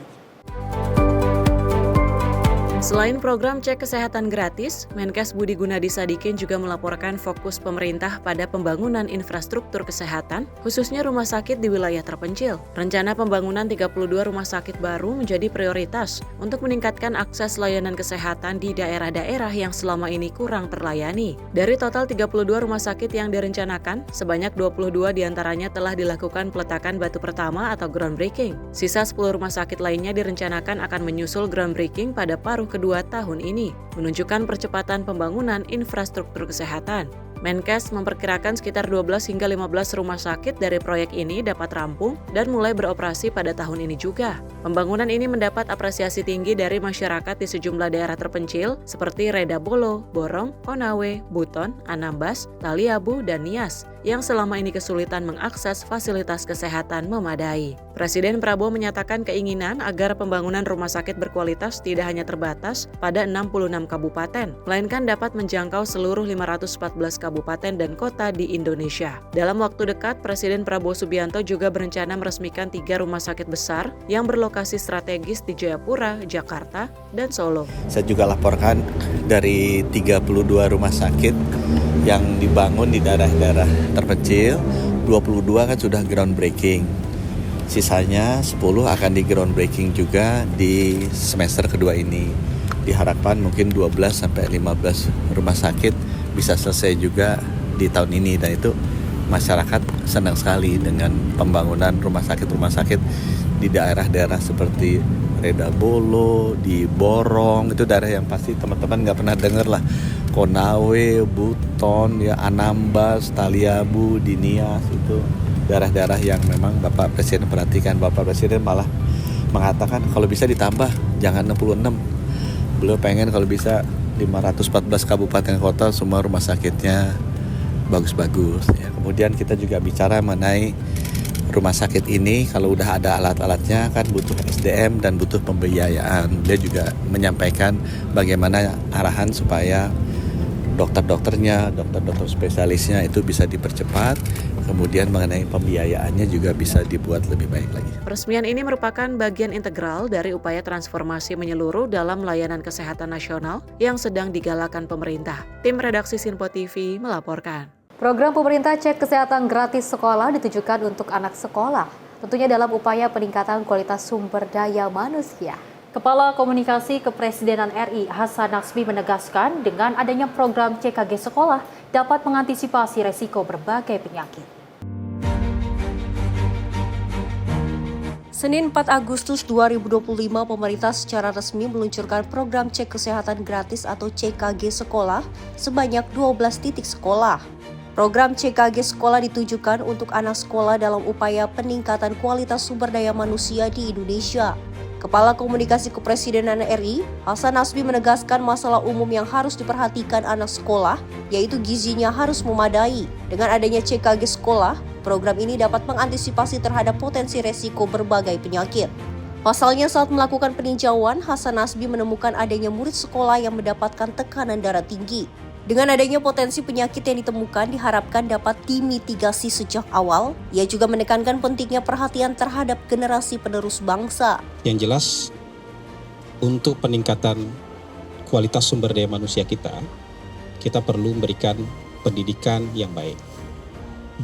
Selain program cek kesehatan gratis, Menkes Budi Gunadi Sadikin juga melaporkan fokus pemerintah pada pembangunan infrastruktur kesehatan, khususnya rumah sakit di wilayah terpencil. Rencana pembangunan 32 rumah sakit baru menjadi prioritas untuk meningkatkan akses layanan kesehatan di daerah-daerah yang selama ini kurang terlayani. Dari total 32 rumah sakit yang direncanakan, sebanyak 22 diantaranya telah dilakukan peletakan batu pertama atau groundbreaking. Sisa 10 rumah sakit lainnya direncanakan akan menyusul groundbreaking pada paruh kedua tahun ini, menunjukkan percepatan pembangunan infrastruktur kesehatan. Menkes memperkirakan sekitar 12 hingga 15 rumah sakit dari proyek ini dapat rampung dan mulai beroperasi pada tahun ini juga. Pembangunan ini mendapat apresiasi tinggi dari masyarakat di sejumlah daerah terpencil seperti Redabolo, Borong, Konawe, Buton, Anambas, Taliabu, dan Nias yang selama ini kesulitan mengakses fasilitas kesehatan memadai. Presiden Prabowo menyatakan keinginan agar pembangunan rumah sakit berkualitas tidak hanya terbatas pada 66 kabupaten, melainkan dapat menjangkau seluruh 514 kabupaten dan kota di Indonesia. Dalam waktu dekat, Presiden Prabowo Subianto juga berencana meresmikan 3 rumah sakit besar yang berlokasi strategis di Jayapura, Jakarta, dan Solo. Saya juga laporkan dari 32 rumah sakit yang dibangun di daerah-daerah terpencil, 22 kan sudah groundbreaking. Sisanya 10 akan di groundbreaking juga di semester kedua ini. Diharapkan mungkin 12 sampai 15 rumah sakit bisa selesai juga di tahun ini, dan itu masyarakat senang sekali dengan pembangunan rumah sakit di daerah-daerah seperti Redabolo, di Borong, itu daerah yang pasti teman-teman nggak pernah dengar lah. Konawe, Buton, ya Anambas, Taliabu, di Nias, itu daerah-daerah yang memang Bapak Presiden perhatikan. Bapak Presiden malah mengatakan kalau bisa ditambah, jangan 66. Beliau pengen kalau bisa 514 kabupaten kota semua rumah sakitnya bagus-bagus. Ya. Kemudian kita juga bicara mengenai rumah sakit ini, kalau udah ada alat-alatnya kan butuh SDM dan butuh pembiayaan. Dia juga menyampaikan bagaimana arahan supaya dokter-dokternya, dokter-dokter spesialisnya itu bisa dipercepat, kemudian mengenai pembiayaannya juga bisa dibuat lebih baik lagi. Peresmian ini merupakan bagian integral dari upaya transformasi menyeluruh dalam layanan kesehatan nasional yang sedang digalakan pemerintah. Tim redaksi Sinpo TV melaporkan. Program pemerintah cek kesehatan gratis sekolah ditujukan untuk anak sekolah, tentunya dalam upaya peningkatan kualitas sumber daya manusia. Kepala Komunikasi Kepresidenan RI Hasan Nasbi menegaskan dengan adanya program CKG sekolah dapat mengantisipasi resiko berbagai penyakit. Senin 4 Agustus 2025, pemerintah secara resmi meluncurkan program cek kesehatan gratis atau CKG sekolah sebanyak 12 titik sekolah. Program CKG sekolah ditujukan untuk anak sekolah dalam upaya peningkatan kualitas sumber daya manusia di Indonesia. Kepala Komunikasi Kepresidenan RI, Hasan Nasbi menegaskan masalah umum yang harus diperhatikan anak sekolah, yaitu gizinya harus memadai. Dengan adanya CKG sekolah, program ini dapat mengantisipasi terhadap potensi resiko berbagai penyakit. Pasalnya saat melakukan peninjauan, Hasan Nasbi menemukan adanya murid sekolah yang mendapatkan tekanan darah tinggi. Dengan adanya potensi penyakit yang ditemukan diharapkan dapat dimitigasi sejak awal. Ia juga menekankan pentingnya perhatian terhadap generasi penerus bangsa. Yang jelas, untuk peningkatan kualitas sumber daya manusia kita perlu memberikan pendidikan yang baik.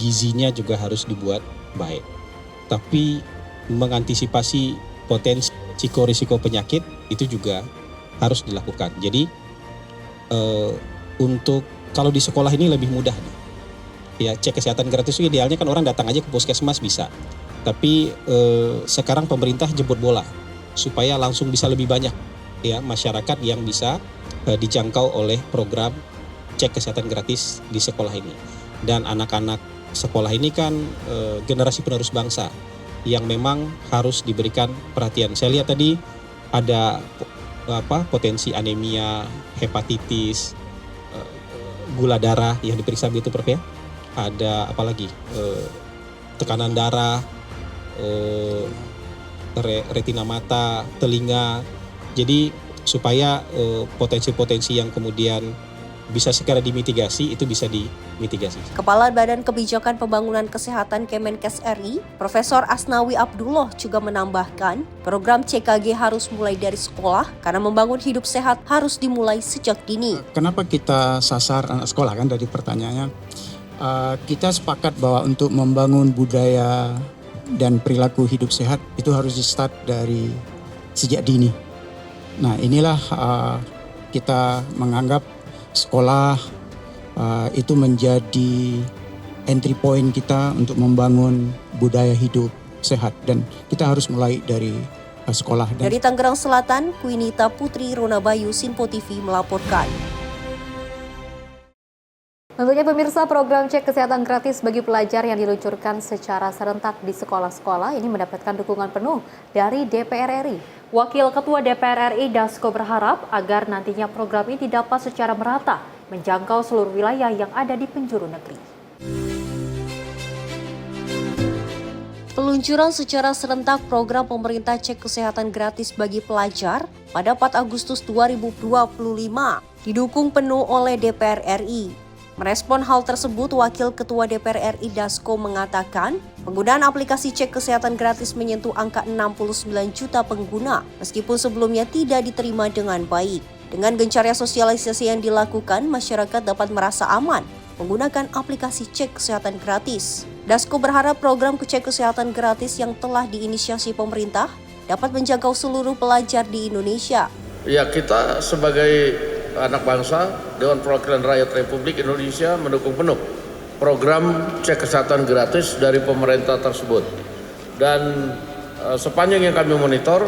Gizinya juga harus dibuat baik. Tapi mengantisipasi potensi risiko penyakit itu juga harus dilakukan. Jadi untuk kalau di sekolah ini lebih mudah nih. Ya, cek kesehatan gratis itu idealnya kan orang datang aja ke puskesmas bisa. Tapi sekarang pemerintah jemput bola supaya langsung bisa lebih banyak ya masyarakat yang bisa dijangkau oleh program cek kesehatan gratis di sekolah ini. Dan anak-anak sekolah ini kan generasi penerus bangsa yang memang harus diberikan perhatian. Saya lihat tadi ada potensi anemia, hepatitis, gula darah yang diperiksa begitu Prof ya. Ada apalagi tekanan darah, retina mata, telinga. Jadi supaya potensi-potensi yang kemudian bisa segera dimitigasi itu bisa dimitigasi. Kepala Badan Kebijakan Pembangunan Kesehatan Kemenkes RI, Profesor Asnawi Abdullah juga menambahkan, program CKG harus mulai dari sekolah karena membangun hidup sehat harus dimulai sejak dini. Kenapa kita sasar anak sekolah kan dari pertanyaannya? Kita sepakat bahwa untuk membangun budaya dan perilaku hidup sehat itu harus di-start dari sejak dini. Nah, inilah kita menganggap sekolah itu menjadi entry point kita untuk membangun budaya hidup sehat dan kita harus mulai dari sekolah. Dari Tangerang Selatan, Quinita Putri Ronabayu, Sinpo TV melaporkan. Tentunya pemirsa, program cek kesehatan gratis bagi pelajar yang diluncurkan secara serentak di sekolah-sekolah ini mendapatkan dukungan penuh dari DPR RI. Wakil Ketua DPR RI Dasko berharap agar nantinya program ini dapat secara merata menjangkau seluruh wilayah yang ada di penjuru negeri. Peluncuran secara serentak program pemerintah cek kesehatan gratis bagi pelajar pada 4 Agustus 2025 didukung penuh oleh DPR RI. Merespon hal tersebut, Wakil Ketua DPR RI Dasko mengatakan, penggunaan aplikasi cek kesehatan gratis menyentuh angka 69 juta pengguna, meskipun sebelumnya tidak diterima dengan baik. Dengan gencarnya sosialisasi yang dilakukan, masyarakat dapat merasa aman menggunakan aplikasi cek kesehatan gratis. Dasko berharap program cek kesehatan gratis yang telah diinisiasi pemerintah dapat menjangkau seluruh pelajar di Indonesia. Ya, kita sebagai anak bangsa, Dewan Perwakilan Rakyat Republik Indonesia mendukung penuh program cek kesehatan gratis dari pemerintah tersebut. Dan sepanjang yang kami monitor,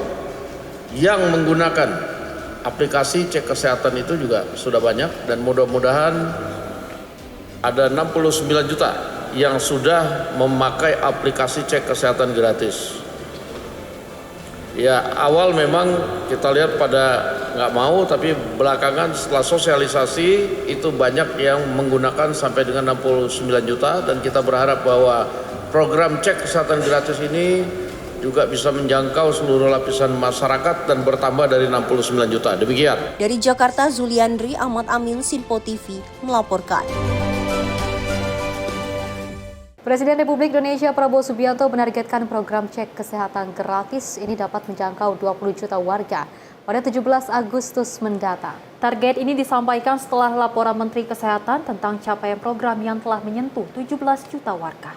yang menggunakan aplikasi cek kesehatan itu juga sudah banyak dan mudah-mudahan ada 69 juta yang sudah memakai aplikasi cek kesehatan gratis. Ya, awal memang kita lihat pada nggak mau, tapi belakangan setelah sosialisasi itu banyak yang menggunakan sampai dengan 69 juta dan kita berharap bahwa program cek kesehatan gratis ini juga bisa menjangkau seluruh lapisan masyarakat dan bertambah dari 69 juta. Demikian. Dari Jakarta, Zuliandri Ahmad Amin, Sinpo TV melaporkan. Presiden Republik Indonesia Prabowo Subianto menargetkan program cek kesehatan gratis ini dapat menjangkau 20 juta warga pada 17 Agustus mendatang. Target ini disampaikan setelah laporan Menteri Kesehatan tentang capaian program yang telah menyentuh 17 juta warga.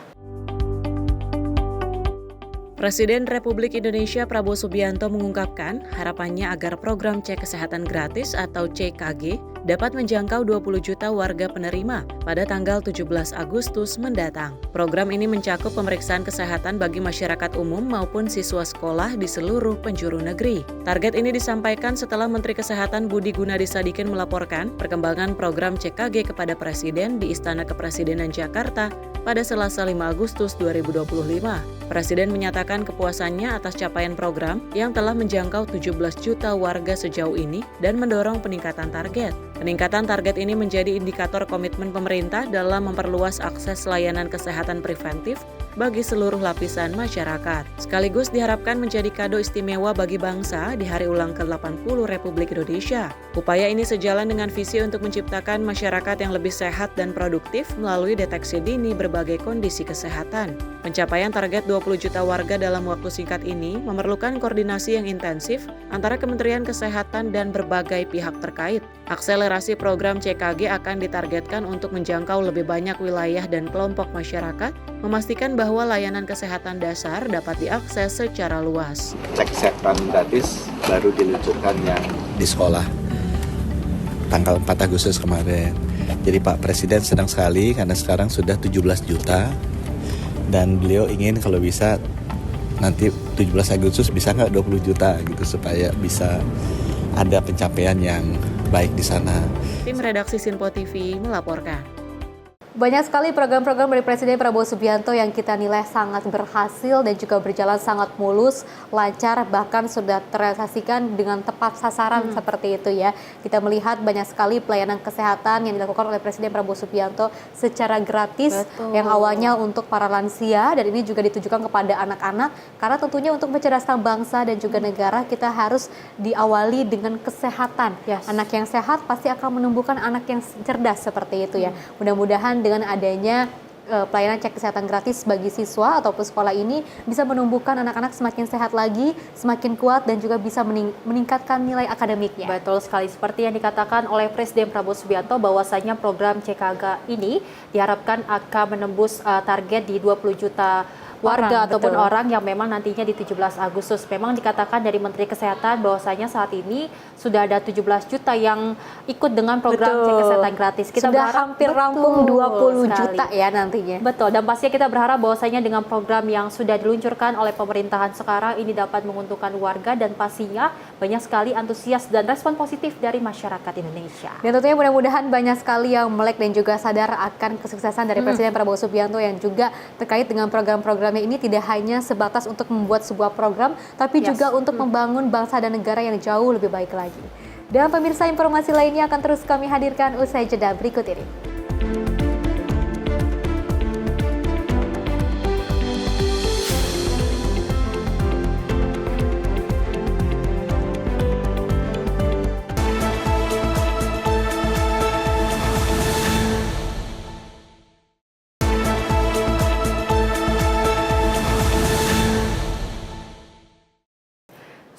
Presiden Republik Indonesia Prabowo Subianto mengungkapkan harapannya agar program cek kesehatan gratis atau CKG dapat menjangkau 20 juta warga penerima pada tanggal 17 Agustus mendatang. Program ini mencakup pemeriksaan kesehatan bagi masyarakat umum maupun siswa sekolah di seluruh penjuru negeri. Target ini disampaikan setelah Menteri Kesehatan Budi Gunadi Sadikin melaporkan perkembangan program CKG kepada Presiden di Istana Kepresidenan Jakarta pada Selasa 5 Agustus 2025. Presiden menyatakan kepuasannya atas capaian program yang telah menjangkau 17 juta warga sejauh ini dan mendorong peningkatan target. Peningkatan target ini menjadi indikator komitmen pemerintah dalam memperluas akses layanan kesehatan preventif bagi seluruh lapisan masyarakat. Sekaligus diharapkan menjadi kado istimewa bagi bangsa di hari ulang ke-80 Republik Indonesia. Upaya ini sejalan dengan visi untuk menciptakan masyarakat yang lebih sehat dan produktif melalui deteksi dini berbagai kondisi kesehatan. Pencapaian target 20 juta warga dalam waktu singkat ini memerlukan koordinasi yang intensif antara Kementerian Kesehatan dan berbagai pihak terkait. Akselerasi program CKG akan ditargetkan untuk menjangkau lebih banyak wilayah dan kelompok masyarakat, memastikan bahwa layanan kesehatan dasar dapat diakses secara luas. Cek kesehatan gratis baru diluncurkan yang di sekolah tanggal 4 Agustus kemarin. Jadi Pak Presiden senang sekali karena sekarang sudah 17 juta dan beliau ingin kalau bisa nanti 17 Agustus bisa nggak 20 juta gitu supaya bisa ada pencapaian yang baik di sana. Tim redaksi Sinpo TV melaporkan. Banyak sekali program-program dari Presiden Prabowo Subianto yang kita nilai sangat berhasil dan juga berjalan sangat mulus, lancar, bahkan sudah terrealisasikan dengan tepat sasaran seperti itu ya. Kita melihat banyak sekali pelayanan kesehatan yang dilakukan oleh Presiden Prabowo Subianto secara gratis. Betul. Yang awalnya untuk para lansia dan ini juga ditujukan kepada anak-anak karena tentunya untuk mencerdaskan bangsa dan juga negara kita harus diawali dengan kesehatan. Anak yang sehat pasti akan menumbuhkan anak yang cerdas seperti itu ya. Mudah-mudahan dengan adanya pelayanan cek kesehatan gratis bagi siswa ataupun sekolah ini bisa menumbuhkan anak-anak semakin sehat lagi, semakin kuat dan juga bisa meningkatkan nilai akademiknya. Betul sekali, seperti yang dikatakan oleh Presiden Prabowo Subianto bahwasanya program CKG ini diharapkan akan menembus target di 20 juta warga ataupun orang yang memang nantinya di 17 Agustus. Memang dikatakan dari Menteri Kesehatan bahwasanya saat ini sudah ada 17 juta yang ikut dengan program cek kesehatan gratis. Kita sudah hampir rampung 20 juta ya nantinya. Betul, dan pastinya kita berharap bahwasanya dengan program yang sudah diluncurkan oleh pemerintahan sekarang ini dapat menguntungkan warga dan pastinya banyak sekali antusias dan respon positif dari masyarakat Indonesia. Dan tentunya mudah-mudahan banyak sekali yang melek dan juga sadar akan kesuksesan dari Presiden Prabowo Subianto yang juga terkait dengan program-program ini tidak hanya sebatas untuk membuat sebuah program, tapi juga untuk membangun bangsa dan negara yang jauh lebih baik lagi. Dan pemirsa, informasi lainnya akan terus kami hadirkan usai jeda berikut ini.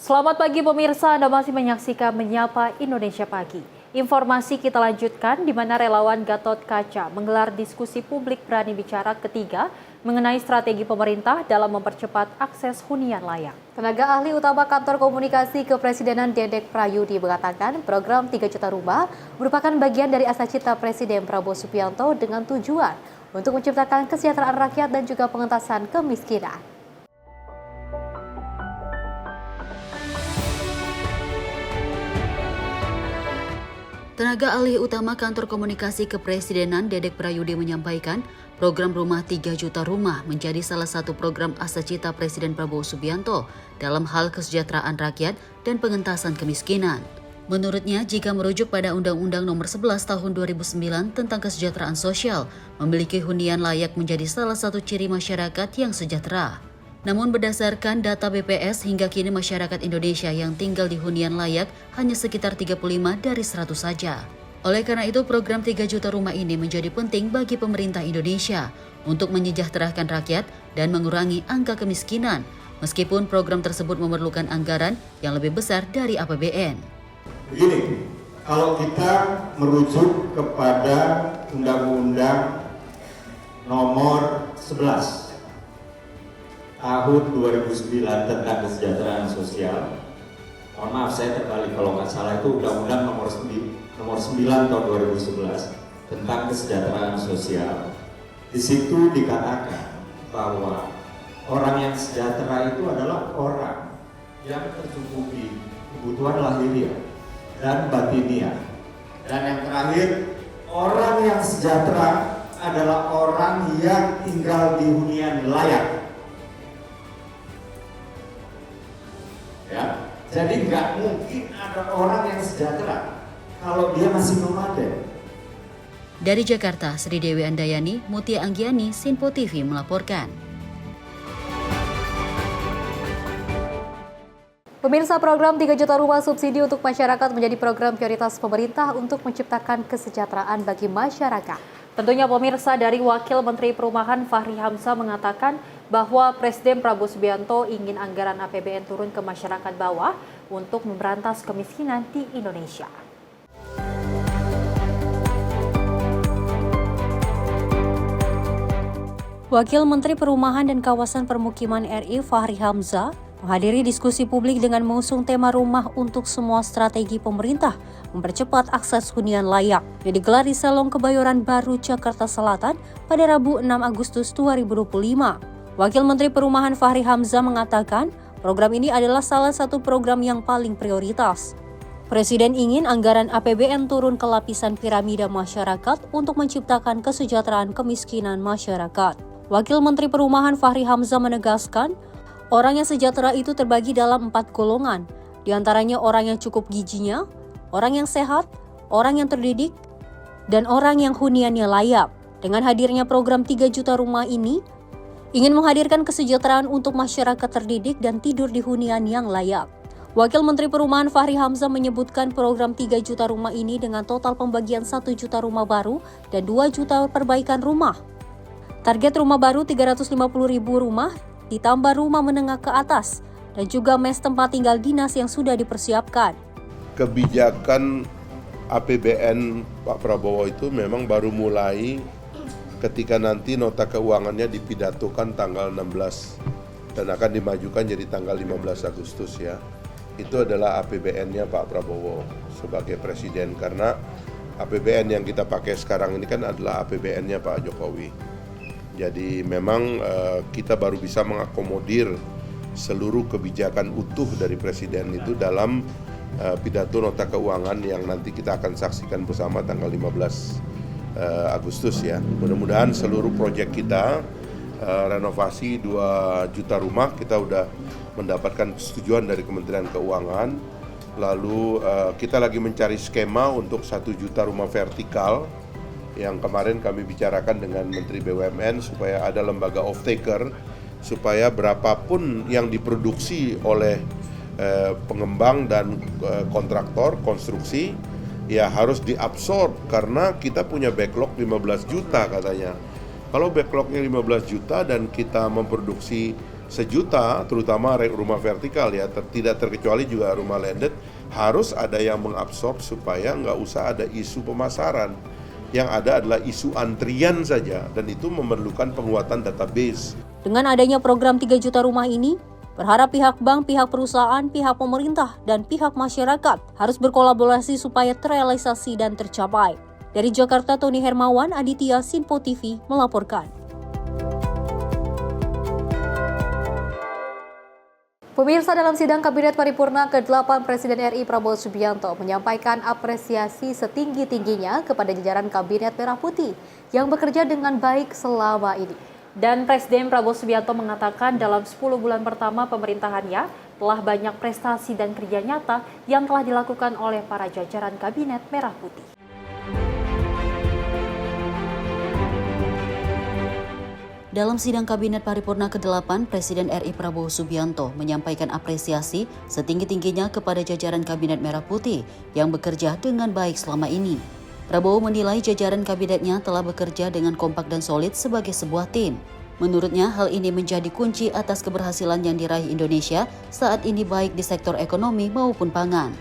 Selamat pagi pemirsa, Anda masih menyaksikan Menyapa Indonesia Pagi. Informasi kita lanjutkan di mana relawan Gatot Kaca menggelar diskusi publik berani bicara ketiga mengenai strategi pemerintah dalam mempercepat akses hunian layak. Tenaga ahli utama Kantor Komunikasi Kepresidenan Dedek Prayudi mengatakan program 3 juta rumah merupakan bagian dari asa cita Presiden Prabowo Subianto dengan tujuan untuk menciptakan kesejahteraan rakyat dan juga pengentasan kemiskinan. Tenaga ahli utama Kantor Komunikasi Kepresidenan Dedek Prayudi menyampaikan program Rumah 3 Juta Rumah menjadi salah satu program asa cita Presiden Prabowo Subianto dalam hal kesejahteraan rakyat dan pengentasan kemiskinan. Menurutnya, jika merujuk pada Undang-Undang Nomor 11 Tahun 2009 tentang Kesejahteraan Sosial, memiliki hunian layak menjadi salah satu ciri masyarakat yang sejahtera. Namun berdasarkan data BPS, hingga kini masyarakat Indonesia yang tinggal di hunian layak hanya sekitar 35 dari 100 saja. Oleh karena itu, program 3 juta rumah ini menjadi penting bagi pemerintah Indonesia untuk menyejahterakan rakyat dan mengurangi angka kemiskinan, meskipun program tersebut memerlukan anggaran yang lebih besar dari APBN. Begini, kalau kita merujuk kepada Undang-Undang Nomor 11 tahun 2009 tentang kesejahteraan sosial. Mohon maaf saya terbalik kalau nggak salah, itu Undang-Undang nomor 9 tahun 2011 tentang kesejahteraan sosial. Di situ dikatakan bahwa orang yang sejahtera itu adalah orang yang tercukupi kebutuhan lahiriah dan batiniah. Dan yang terakhir, orang yang sejahtera adalah orang yang tinggal di hunian layak. Ya, jadi nggak mungkin ada orang yang sejahtera kalau dia masih nomaden. Dari Jakarta, Sri Dewi Andayani, Mutia Anggiani, Sinpo TV melaporkan. Pemirsa, program 3 juta rumah subsidi untuk masyarakat menjadi program prioritas pemerintah untuk menciptakan kesejahteraan bagi masyarakat. Tentunya pemirsa, dari Wakil Menteri Perumahan Fahri Hamzah mengatakan bahwa Presiden Prabowo Subianto ingin anggaran APBN turun ke masyarakat bawah untuk memberantas kemiskinan di Indonesia. Wakil Menteri Perumahan dan Kawasan Permukiman RI Fahri Hamzah menghadiri diskusi publik dengan mengusung tema rumah untuk semua strategi pemerintah mempercepat akses hunian layak yang digelar di Salon Kebayoran Baru, Jakarta Selatan pada Rabu 6 Agustus 2025. Wakil Menteri Perumahan Fahri Hamzah mengatakan program ini adalah salah satu program yang paling prioritas. Presiden ingin anggaran APBN turun ke lapisan piramida masyarakat untuk menciptakan kesejahteraan kemiskinan masyarakat. Wakil Menteri Perumahan Fahri Hamzah menegaskan, orang yang sejahtera itu terbagi dalam 4 golongan, diantaranya orang yang cukup gizinya, orang yang sehat, orang yang terdidik, dan orang yang huniannya layak. Dengan hadirnya program 3 juta rumah ini, ingin menghadirkan kesejahteraan untuk masyarakat terdidik dan tidur di hunian yang layak. Wakil Menteri Perumahan Fahri Hamzah menyebutkan program 3 juta rumah ini dengan total pembagian 1 juta rumah baru dan 2 juta perbaikan rumah. Target rumah baru 350.000 rumah, ditambah rumah menengah ke atas, dan juga mes tempat tinggal dinas yang sudah dipersiapkan. Kebijakan APBN Pak Prabowo itu memang baru mulai ketika nanti nota keuangannya dipidatokan tanggal 16 dan akan dimajukan jadi tanggal 15 Agustus ya. Itu adalah APBN-nya Pak Prabowo sebagai presiden, karena APBN yang kita pakai sekarang ini kan adalah APBN-nya Pak Jokowi. Jadi memang kita baru bisa mengakomodir seluruh kebijakan utuh dari presiden itu dalam pidato nota keuangan yang nanti kita akan saksikan bersama tanggal 15 Agustus ya. Mudah-mudahan seluruh proyek kita renovasi 2 juta rumah kita udah mendapatkan persetujuan dari Kementerian Keuangan. Lalu kita lagi mencari skema untuk 1 juta rumah vertikal yang kemarin kami bicarakan dengan Menteri BUMN supaya ada lembaga off-taker, supaya berapapun yang diproduksi oleh pengembang dan kontraktor konstruksi ya harus diabsorb, karena kita punya backlog 15 juta katanya. Kalau backlognya 15 juta dan kita memproduksi 1 juta, terutama rumah vertikal ya, tidak terkecuali juga rumah landed, harus ada yang mengabsorb supaya nggak usah ada isu pemasaran. Yang ada adalah isu antrian saja, dan itu memerlukan penguatan database. Dengan adanya program 3 juta rumah ini, berharap pihak bank, pihak perusahaan, pihak pemerintah, dan pihak masyarakat harus berkolaborasi supaya terrealisasi dan tercapai. Dari Jakarta, Tony Hermawan, Aditya, Sinpo TV melaporkan. Pemirsa, dalam sidang Kabinet Paripurna ke-8, Presiden RI Prabowo Subianto menyampaikan apresiasi setinggi-tingginya kepada jajaran Kabinet Merah Putih yang bekerja dengan baik selama ini. Dan Presiden Prabowo Subianto mengatakan dalam 10 bulan pertama pemerintahannya telah banyak prestasi dan kerja nyata yang telah dilakukan oleh para jajaran Kabinet Merah Putih. Dalam sidang Kabinet Paripurna ke-8, Presiden RI Prabowo Subianto menyampaikan apresiasi setinggi-tingginya kepada jajaran Kabinet Merah Putih yang bekerja dengan baik selama ini. Prabowo menilai jajaran kabinetnya telah bekerja dengan kompak dan solid sebagai sebuah tim. Menurutnya, hal ini menjadi kunci atas keberhasilan yang diraih Indonesia saat ini baik di sektor ekonomi maupun pangan.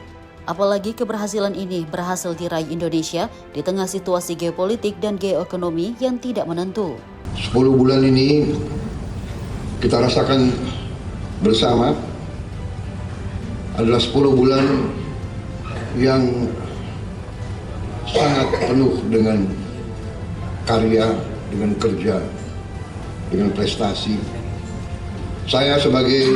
Apalagi keberhasilan ini berhasil diraih Indonesia di tengah situasi geopolitik dan geoekonomi yang tidak menentu. 10 bulan ini kita rasakan bersama adalah 10 bulan yang sangat penuh dengan karya, dengan kerja, dengan prestasi. Saya sebagai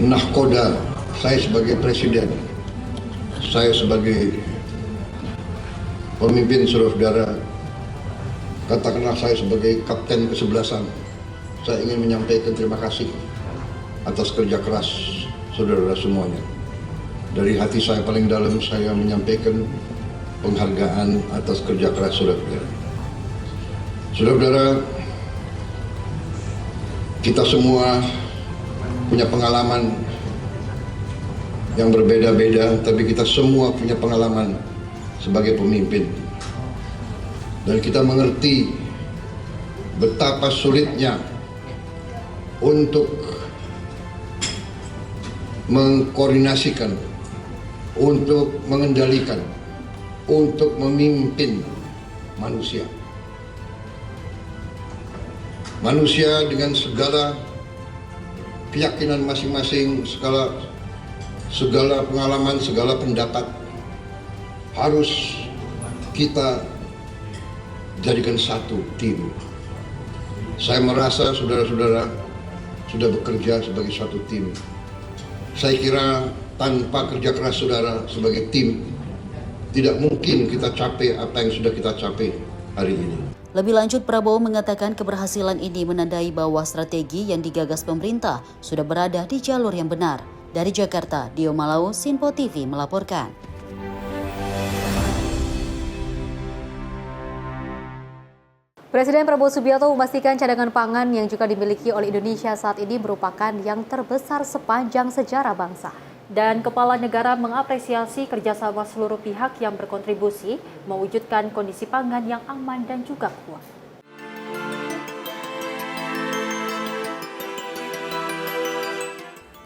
nahkoda, saya sebagai presiden, saya sebagai pemimpin saudara-saudara, katakanlah saya sebagai kapten kesebelasan, saya ingin menyampaikan terima kasih atas kerja keras saudara-saudara semuanya. Dari hati saya paling dalam saya menyampaikan penghargaan atas kerja keras saudara-saudara. Saudara-saudara, kita semua punya pengalaman yang berbeda-beda, tapi kita semua punya pengalaman sebagai pemimpin. Dan kita mengerti betapa sulitnya untuk mengkoordinasikan, untuk mengendalikan, untuk memimpin manusia. Manusia dengan segala keyakinan masing-masing, segala pengalaman, segala pendapat harus kita jadikan satu tim. Saya merasa saudara-saudara sudah bekerja sebagai satu tim. Saya kira tanpa kerja keras saudara sebagai tim, tidak mungkin kita capai apa yang sudah kita capai hari ini. Lebih lanjut, Prabowo mengatakan keberhasilan ini menandai bahwa strategi yang digagas pemerintah sudah berada di jalur yang benar. Dari Jakarta, Dio Malau, Sinpo TV melaporkan. Presiden Prabowo Subianto memastikan cadangan pangan yang juga dimiliki oleh Indonesia saat ini merupakan yang terbesar sepanjang sejarah bangsa. Dan Kepala Negara mengapresiasi kerjasama seluruh pihak yang berkontribusi mewujudkan kondisi pangan yang aman dan juga kuat.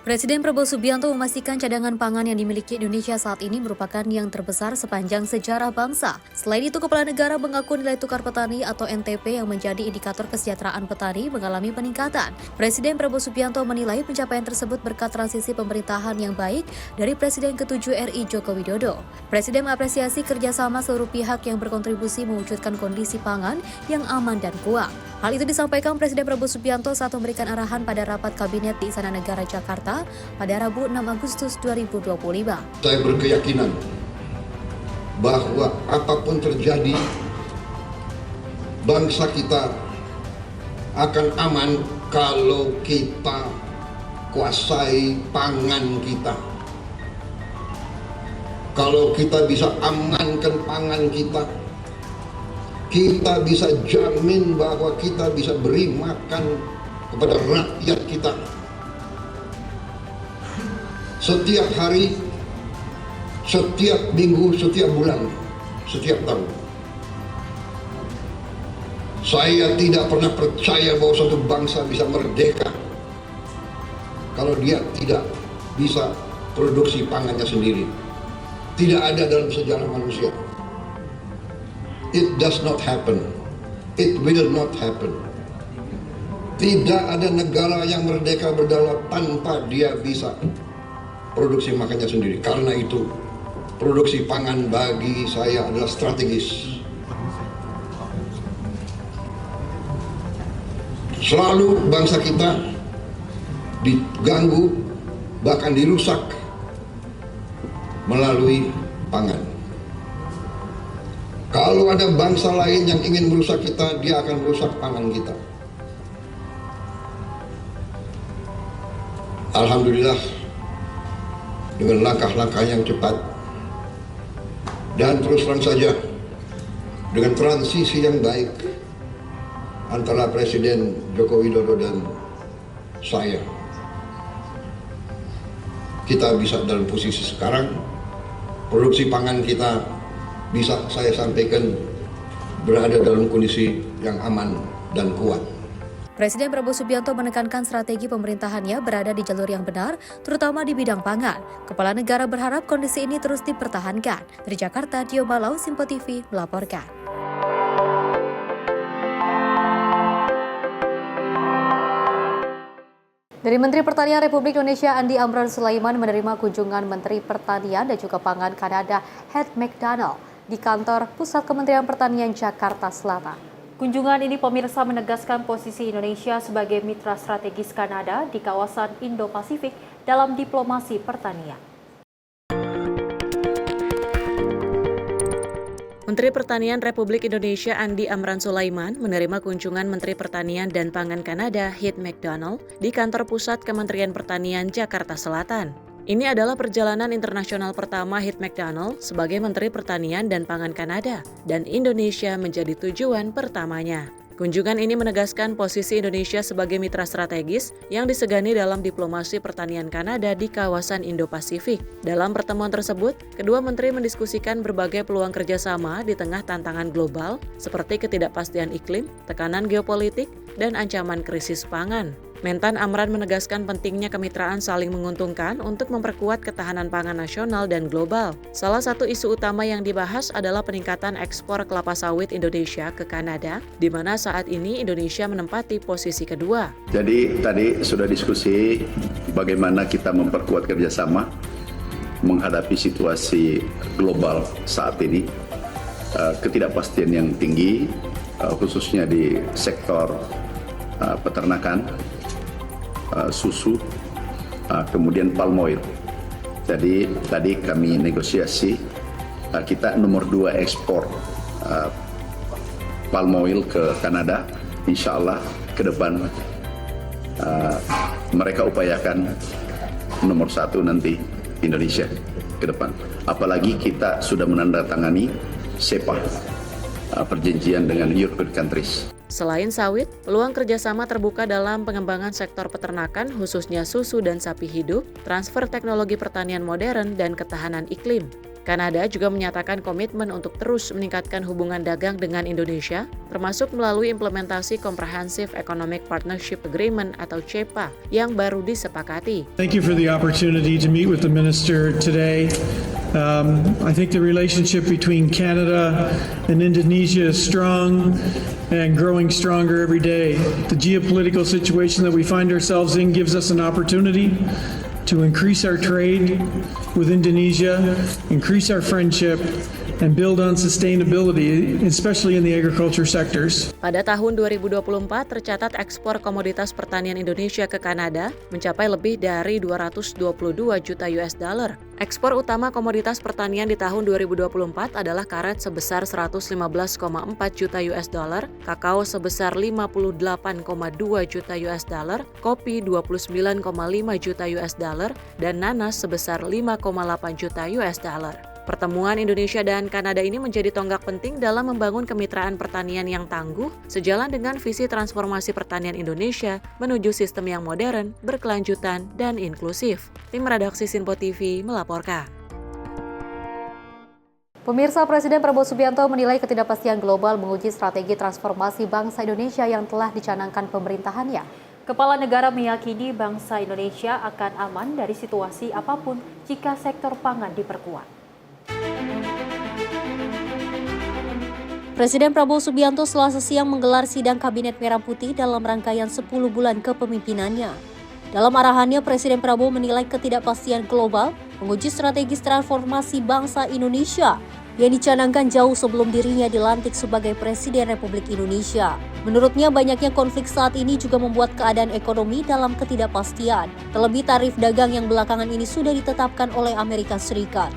Presiden Prabowo Subianto memastikan cadangan pangan yang dimiliki Indonesia saat ini merupakan yang terbesar sepanjang sejarah bangsa. Selain itu, Kepala Negara mengaku nilai tukar petani atau NTP yang menjadi indikator kesejahteraan petani mengalami peningkatan. Presiden Prabowo Subianto menilai pencapaian tersebut berkat transisi pemerintahan yang baik dari Presiden ke-7 RI Joko Widodo. Presiden mengapresiasi kerjasama seluruh pihak yang berkontribusi mewujudkan kondisi pangan yang aman dan kuat. Hal itu disampaikan Presiden Prabowo Subianto saat memberikan arahan pada rapat kabinet di Istana Negara Jakarta pada Rabu 6 Agustus 2025. Saya berkeyakinan bahwa apapun terjadi, bangsa kita akan aman kalau kita kuasai pangan kita. Kalau kita bisa amankan pangan kita bisa jamin bahwa kita bisa beri makan kepada rakyat kita. Setiap hari, setiap minggu, setiap bulan, setiap tahun. Saya tidak pernah percaya bahwa suatu bangsa bisa merdeka kalau dia tidak bisa produksi pangannya sendiri. Tidak ada dalam sejarah manusia. It does not happen. It will not happen. Tidak ada negara yang merdeka berdaulat tanpa dia bisa produksi makannya sendiri. Karena itu, produksi pangan bagi saya adalah strategis. Selalu bangsa kita diganggu, bahkan dirusak melalui pangan. Kalau ada bangsa lain yang ingin merusak kita, dia akan merusak pangan kita. Alhamdulillah, dengan langkah-langkah yang cepat dan terus terang saja dengan transisi yang baik antara Presiden Joko Widodo dan saya, kita bisa dalam posisi sekarang. Produksi pangan kita bisa saya sampaikan berada dalam kondisi yang aman dan kuat. Presiden Prabowo Subianto menekankan strategi pemerintahannya berada di jalur yang benar, terutama di bidang pangan. Kepala Negara berharap kondisi ini terus dipertahankan. Dari Jakarta, Dio Malau, Sinpo TV melaporkan. Dari Menteri Pertanian Republik Indonesia Andi Amran Sulaiman menerima kunjungan Menteri Pertanian dan juga Pangan Kanada Heath McDonald di kantor Pusat Kementerian Pertanian Jakarta Selatan. Kunjungan ini pemirsa menegaskan posisi Indonesia sebagai mitra strategis Kanada di kawasan Indo-Pasifik dalam diplomasi pertanian. Menteri Pertanian Republik Indonesia Andi Amran Sulaiman menerima kunjungan Menteri Pertanian dan Pangan Kanada Heath McDonald di kantor Pusat Kementerian Pertanian Jakarta Selatan. Ini adalah perjalanan internasional pertama Heath McDonald sebagai Menteri Pertanian dan Pangan Kanada, dan Indonesia menjadi tujuan pertamanya. Kunjungan ini menegaskan posisi Indonesia sebagai mitra strategis yang disegani dalam diplomasi pertanian Kanada di kawasan Indo-Pasifik. Dalam pertemuan tersebut, kedua menteri mendiskusikan berbagai peluang kerjasama di tengah tantangan global seperti ketidakpastian iklim, tekanan geopolitik, dan ancaman krisis pangan. Mentan Amran menegaskan pentingnya kemitraan saling menguntungkan untuk memperkuat ketahanan pangan nasional dan global. Salah satu isu utama yang dibahas adalah peningkatan ekspor kelapa sawit Indonesia ke Kanada, di mana saat ini Indonesia menempati posisi kedua. Jadi tadi sudah diskusi bagaimana kita memperkuat kerjasama menghadapi situasi global saat ini, ketidakpastian yang tinggi, khususnya di sektor peternakan, susu, kemudian palm oil. Jadi tadi kami negosiasi, kita nomor 2 ekspor palm oil ke Kanada. Insya Allah ke depan mereka upayakan nomor 1 nanti Indonesia ke depan. Apalagi kita sudah menandatangani SEPA, perjanjian dengan European countries. Selain sawit, peluang kerjasama terbuka dalam pengembangan sektor peternakan khususnya susu dan sapi hidup, transfer teknologi pertanian modern, dan ketahanan iklim. Kanada juga menyatakan komitmen untuk terus meningkatkan hubungan dagang dengan Indonesia, termasuk melalui implementasi Comprehensive Economic Partnership Agreement atau CEPA yang baru disepakati. Thank you for the opportunity to meet with the minister today. I think the relationship between Canada and Indonesia is strong and growing stronger every day. The geopolitical situation that we find ourselves in gives us an opportunity to increase our trade with Indonesia, increase our friendship, and build on sustainability, especially in the agriculture sectors. Pada tahun 2024, tercatat ekspor komoditas pertanian Indonesia ke Kanada mencapai lebih dari 222 juta US dollar. Ekspor utama komoditas pertanian di tahun 2024 adalah karet sebesar 115,4 juta US dollar, kakao sebesar 58,2 juta US dollar, kopi 29,5 juta US dollar, dan nanas sebesar 5,8 juta US dollar. Pertemuan Indonesia dan Kanada ini menjadi tonggak penting dalam membangun kemitraan pertanian yang tangguh, sejalan dengan visi transformasi pertanian Indonesia menuju sistem yang modern, berkelanjutan, dan inklusif. Tim Redaksi Sinpo TV melaporkan. Pemirsa, Presiden Prabowo Subianto menilai ketidakpastian global menguji strategi transformasi bangsa Indonesia yang telah dicanangkan pemerintahannya. Kepala negara meyakini bangsa Indonesia akan aman dari situasi apapun jika sektor pangan diperkuat. Presiden Prabowo Subianto Selasa siang menggelar sidang Kabinet Merah Putih dalam rangkaian 10 bulan kepemimpinannya. Dalam arahannya, Presiden Prabowo menilai ketidakpastian global menguji strategis transformasi bangsa Indonesia yang dicanangkan jauh sebelum dirinya dilantik sebagai Presiden Republik Indonesia. Menurutnya, banyaknya konflik saat ini juga membuat keadaan ekonomi dalam ketidakpastian. Terlebih tarif dagang yang belakangan ini sudah ditetapkan oleh Amerika Serikat.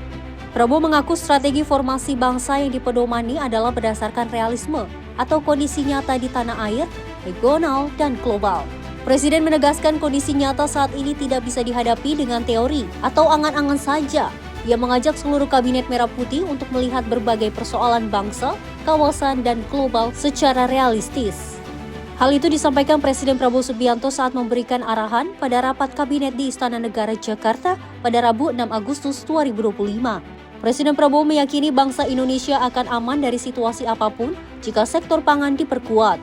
Prabowo mengaku strategi formasi bangsa yang dipedomani adalah berdasarkan realisme atau kondisi nyata di tanah air, regional, dan global. Presiden menegaskan kondisi nyata saat ini tidak bisa dihadapi dengan teori atau angan-angan saja. Ia mengajak seluruh Kabinet Merah Putih untuk melihat berbagai persoalan bangsa, kawasan, dan global secara realistis. Hal itu disampaikan Presiden Prabowo Subianto saat memberikan arahan pada rapat kabinet di Istana Negara Jakarta pada Rabu 6 Agustus 2025. Presiden Prabowo meyakini bangsa Indonesia akan aman dari situasi apapun jika sektor pangan diperkuat.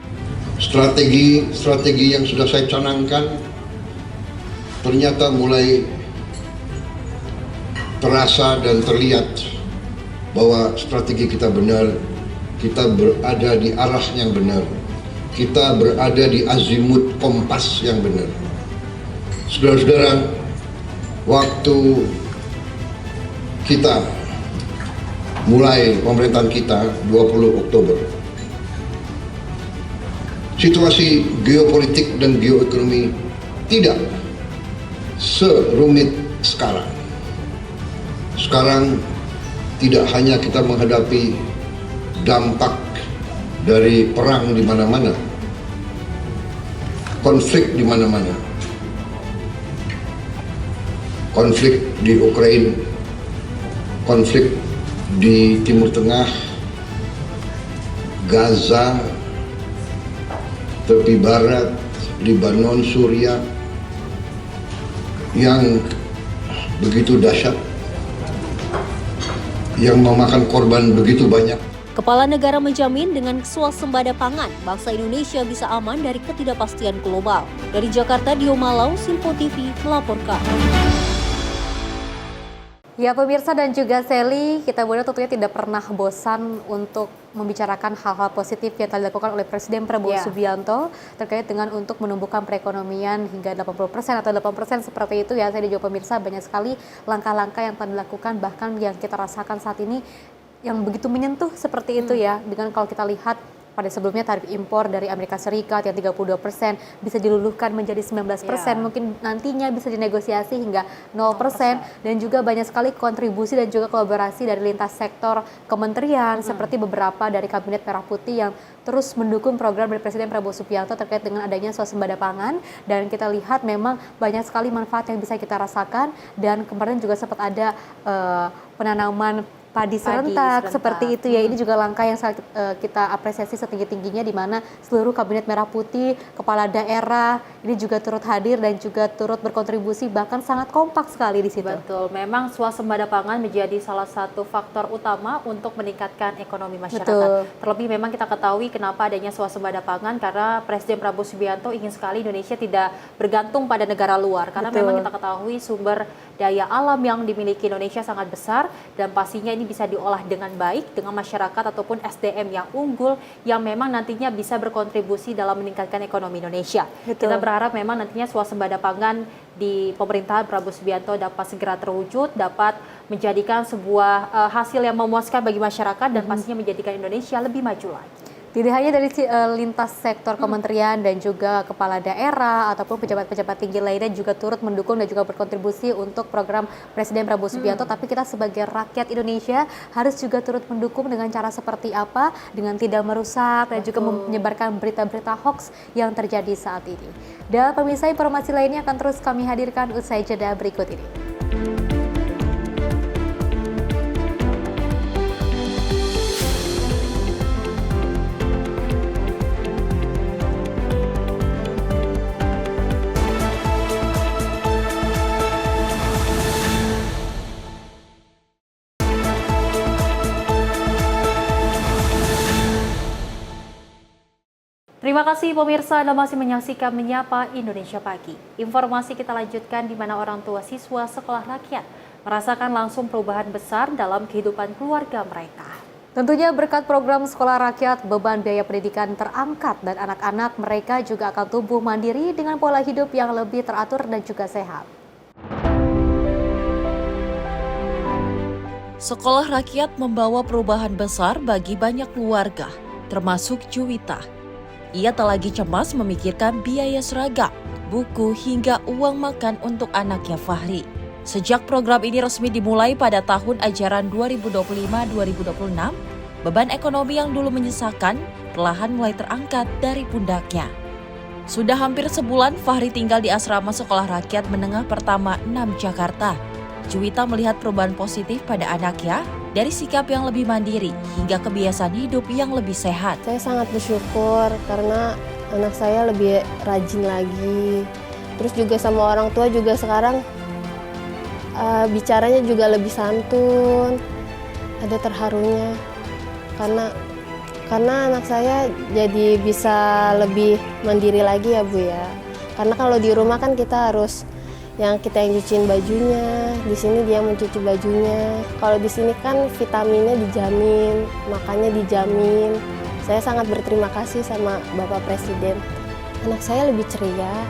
Strategi yang sudah saya canangkan ternyata mulai terasa dan terlihat bahwa strategi kita benar, kita berada di arah yang benar, kita berada di azimut kompas yang benar. Saudara-saudara, waktu kita mulai pemerintahan kita 20 Oktober, situasi geopolitik dan geoekonomi tidak serumit sekarang. Sekarang tidak hanya kita menghadapi dampak dari perang di mana-mana, konflik di mana-mana, konflik di Ukraina, konflik di Timur Tengah, Gaza, tepi barat, Lebanon, Suriah, yang begitu dahsyat, yang memakan korban begitu banyak. Kepala negara menjamin dengan swasembada pangan, bangsa Indonesia bisa aman dari ketidakpastian global. Dari Jakarta, Dio Malau, Simpo TV melaporkan. Ya pemirsa dan juga Sally, kita boleh tentunya tidak pernah bosan untuk membicarakan hal-hal positif yang telah dilakukan oleh Presiden Prabowo Subianto terkait dengan untuk menumbuhkan perekonomian hingga 80% atau 8% seperti itu ya. Saya dan juga pemirsa, banyak sekali langkah-langkah yang telah dilakukan, bahkan yang kita rasakan saat ini yang begitu menyentuh seperti itu ya. Dengan kalau kita lihat pada sebelumnya tarif impor dari Amerika Serikat yang 32% bisa diluluhkan menjadi 19%, mungkin nantinya bisa dinegosiasi hingga 0%, dan juga banyak sekali kontribusi dan juga kolaborasi dari lintas sektor kementerian seperti beberapa dari Kabinet Merah Putih yang terus mendukung program dari Presiden Prabowo Subianto terkait dengan adanya swasembada pangan, dan kita lihat memang banyak sekali manfaat yang bisa kita rasakan. Dan kemarin juga sempat ada penanaman padi serentak seperti itu ya. Ini juga langkah yang sangat kita apresiasi setinggi-tingginya, di mana seluruh Kabinet Merah Putih, kepala daerah ini juga turut hadir dan juga turut berkontribusi, bahkan sangat kompak sekali di situ. Betul, memang swasembada pangan menjadi salah satu faktor utama untuk meningkatkan ekonomi masyarakat. Betul. Terlebih memang kita ketahui kenapa adanya swasembada pangan, karena Presiden Prabowo Subianto ingin sekali Indonesia tidak bergantung pada negara luar, karena memang kita ketahui sumber daya alam yang dimiliki Indonesia sangat besar, dan pastinya ini bisa diolah dengan baik dengan masyarakat ataupun SDM yang unggul yang memang nantinya bisa berkontribusi dalam meningkatkan ekonomi Indonesia. Kita berharap memang nantinya swasembada pangan di pemerintahan Prabowo Subianto dapat segera terwujud, dapat menjadikan sebuah hasil yang memuaskan bagi masyarakat dan pastinya menjadikan Indonesia lebih maju lagi. Tidak hanya dari lintas sektor kementerian dan juga kepala daerah ataupun pejabat-pejabat tinggi lainnya juga turut mendukung dan juga berkontribusi untuk program Presiden Prabowo Subianto, tapi kita sebagai rakyat Indonesia harus juga turut mendukung dengan cara seperti apa, dengan tidak merusak dan juga menyebarkan berita-berita hoax yang terjadi saat ini. Dan pemirsa, informasi lainnya akan terus kami hadirkan usai jeda berikut ini. Terima kasih pemirsa, Anda masih menyaksikan Menyapa Indonesia Pagi. Informasi kita lanjutkan di mana orang tua siswa sekolah rakyat merasakan langsung perubahan besar dalam kehidupan keluarga mereka. Tentunya berkat program sekolah rakyat, beban biaya pendidikan terangkat dan anak-anak mereka juga akan tumbuh mandiri dengan pola hidup yang lebih teratur dan juga sehat. Sekolah rakyat membawa perubahan besar bagi banyak keluarga, termasuk Juwita. Ia tak lagi cemas memikirkan biaya seragam, buku, hingga uang makan untuk anaknya Fahri. Sejak program ini resmi dimulai pada tahun ajaran 2025-2026, beban ekonomi yang dulu menyesakan perlahan mulai terangkat dari pundaknya. Sudah hampir sebulan Fahri tinggal di asrama sekolah rakyat menengah pertama 6 Jakarta. Juwita melihat perubahan positif pada anaknya, dari sikap yang lebih mandiri hingga kebiasaan hidup yang lebih sehat. Saya sangat bersyukur karena anak saya lebih rajin lagi. Terus juga sama orang tua juga sekarang bicaranya juga lebih santun, ada terharunya. Karena anak saya jadi bisa lebih mandiri lagi ya Bu ya. Karena kalau di rumah kan kita harus yang nyuciin bajunya, di sini dia mencuci bajunya. Kalau di sini kan vitaminnya dijamin, makannya dijamin. Saya sangat berterima kasih sama Bapak Presiden. Anak saya lebih ceria,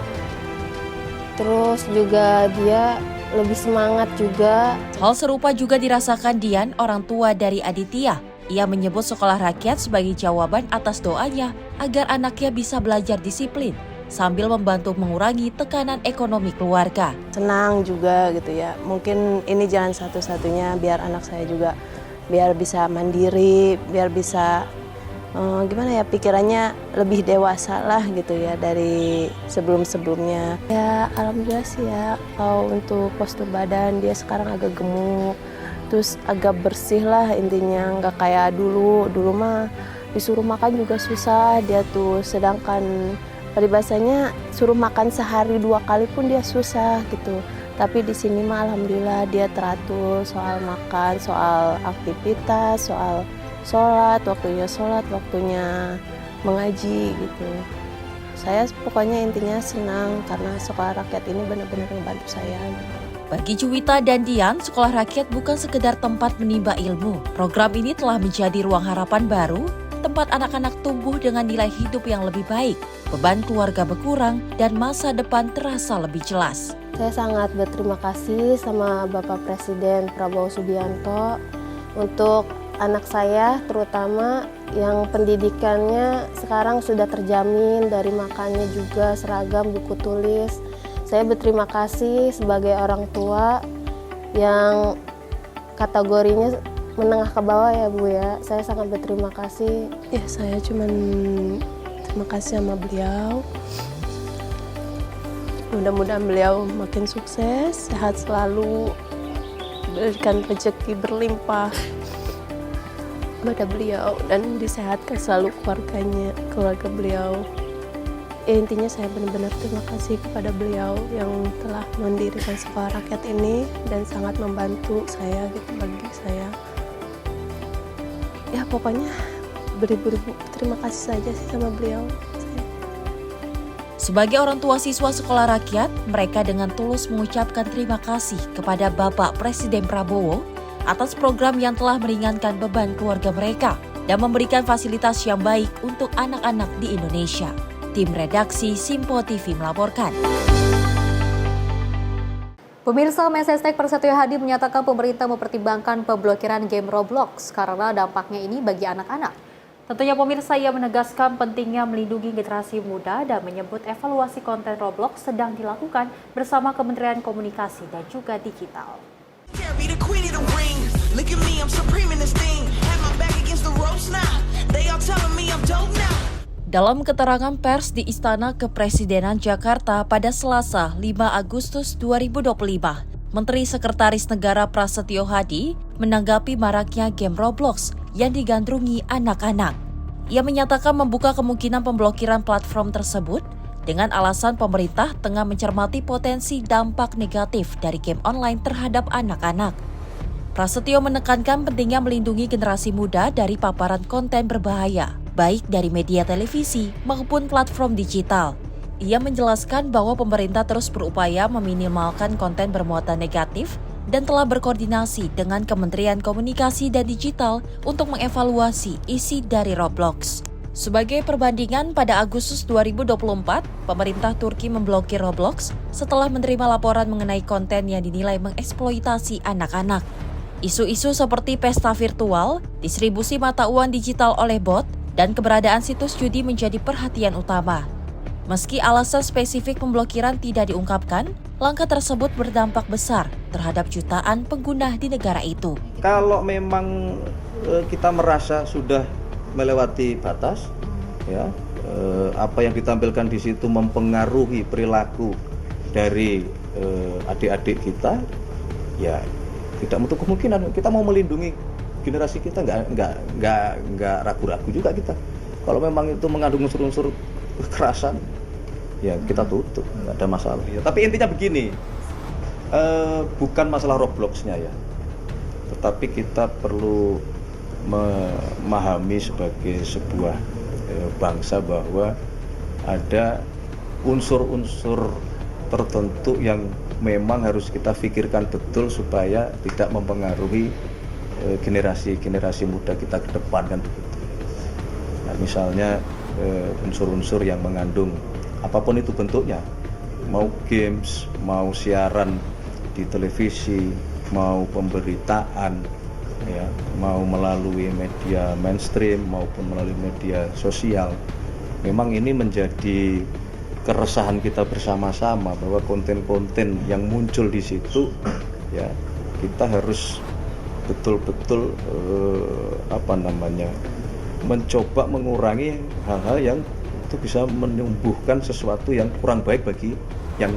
Terus juga dia lebih semangat juga. Hal serupa juga dirasakan Dian, orang tua dari Aditya. Ia menyebut sekolah rakyat sebagai jawaban atas doanya agar anaknya bisa belajar disiplin sambil membantu mengurangi tekanan ekonomi keluarga. Senang juga gitu ya. Mungkin ini jalan satu-satunya biar anak saya juga biar bisa mandiri, biar bisa pikirannya lebih dewasa lah gitu ya dari sebelum-sebelumnya. Ya alhamdulillah sih ya, kalau untuk postur badan dia sekarang agak gemuk, terus agak bersih lah intinya, nggak kayak dulu mah disuruh makan juga susah dia tuh, sedangkan peribahasanya suruh makan sehari 2 kali pun dia susah gitu. Tapi di sini mah alhamdulillah dia teratur soal makan, soal aktivitas, soal sholat, waktunya mengaji gitu. Saya pokoknya intinya senang karena sekolah rakyat ini benar-benar membantu saya. Bagi Juwita dan Dian, sekolah rakyat bukan sekedar tempat menimba ilmu. Program ini telah menjadi ruang harapan baru, tempat anak-anak tumbuh dengan nilai hidup yang lebih baik, beban keluarga berkurang, dan masa depan terasa lebih jelas. Saya sangat berterima kasih sama Bapak Presiden Prabowo Subianto untuk anak saya, terutama yang pendidikannya sekarang sudah terjamin, dari makannya juga seragam, buku tulis. Saya berterima kasih sebagai orang tua yang kategorinya menengah ke bawah ya Bu ya. Saya sangat berterima kasih. Ya saya cuman terima kasih sama beliau. Mudah-mudahan beliau makin sukses, sehat selalu, berikan rezeki berlimpah kepada beliau dan disehatkan selalu keluarga beliau. Intinya saya benar-benar terima kasih kepada beliau yang telah mendirikan sekolah rakyat ini dan sangat membantu saya gitu, bagi saya. Ya pokoknya beribu-ribu terima kasih saja sih sama beliau. Sebagai orang tua siswa sekolah rakyat, mereka dengan tulus mengucapkan terima kasih kepada Bapak Presiden Prabowo atas program yang telah meringankan beban keluarga mereka dan memberikan fasilitas yang baik untuk anak-anak di Indonesia. Tim redaksi Simpo TV melaporkan. Pemirsa, Mensesnek Prasetyo Hadi menyatakan pemerintah mempertimbangkan pemblokiran game Roblox karena dampaknya ini bagi anak-anak. Tentunya pemirsa, ia menegaskan pentingnya melindungi generasi muda dan menyebut evaluasi konten Roblox sedang dilakukan bersama Kementerian Komunikasi dan juga Digital. Dalam keterangan pers di Istana Kepresidenan Jakarta pada Selasa 5 Agustus 2025, Menteri Sekretaris Negara Prasetyo Hadi menanggapi maraknya game Roblox yang digandrungi anak-anak. Ia menyatakan membuka kemungkinan pemblokiran platform tersebut dengan alasan pemerintah tengah mencermati potensi dampak negatif dari game online terhadap anak-anak. Prasetyo menekankan pentingnya melindungi generasi muda dari paparan konten berbahaya, baik dari media televisi maupun platform digital. Ia menjelaskan bahwa pemerintah terus berupaya meminimalkan konten bermuatan negatif dan telah berkoordinasi dengan Kementerian Komunikasi dan Digital untuk mengevaluasi isi dari Roblox. Sebagai perbandingan, pada Agustus 2024, pemerintah Turki memblokir Roblox setelah menerima laporan mengenai konten yang dinilai mengeksploitasi anak-anak. Isu-isu seperti pesta virtual, distribusi mata uang digital oleh bot, dan keberadaan situs judi menjadi perhatian utama. Meski alasan spesifik pemblokiran tidak diungkapkan, langkah tersebut berdampak besar terhadap jutaan pengguna di negara itu. Kalau memang kita merasa sudah melewati batas, ya, apa yang ditampilkan di situ mempengaruhi perilaku dari adik-adik kita, ya tidak menutup kemungkinan kita mau melindungi generasi kita, nggak ragu-ragu juga kita. Kalau memang itu mengandung unsur-unsur kekerasan, ya kita tutup, nggak ada masalah. Ya, tapi intinya begini, bukan masalah Roblox-nya ya, tetapi kita perlu memahami sebagai sebuah bangsa bahwa ada unsur-unsur tertentu yang memang harus kita pikirkan betul supaya tidak mempengaruhi generasi muda kita ke depan, kan begitu. Nah, misalnya unsur-unsur yang mengandung apapun itu bentuknya, mau games, mau siaran di televisi, mau pemberitaan, ya, mau melalui media mainstream maupun melalui media sosial. Memang ini menjadi keresahan kita bersama-sama bahwa konten-konten yang muncul di situ, ya, kita harus betul-betul mencoba mengurangi hal-hal yang itu bisa menumbuhkan sesuatu yang kurang baik bagi yang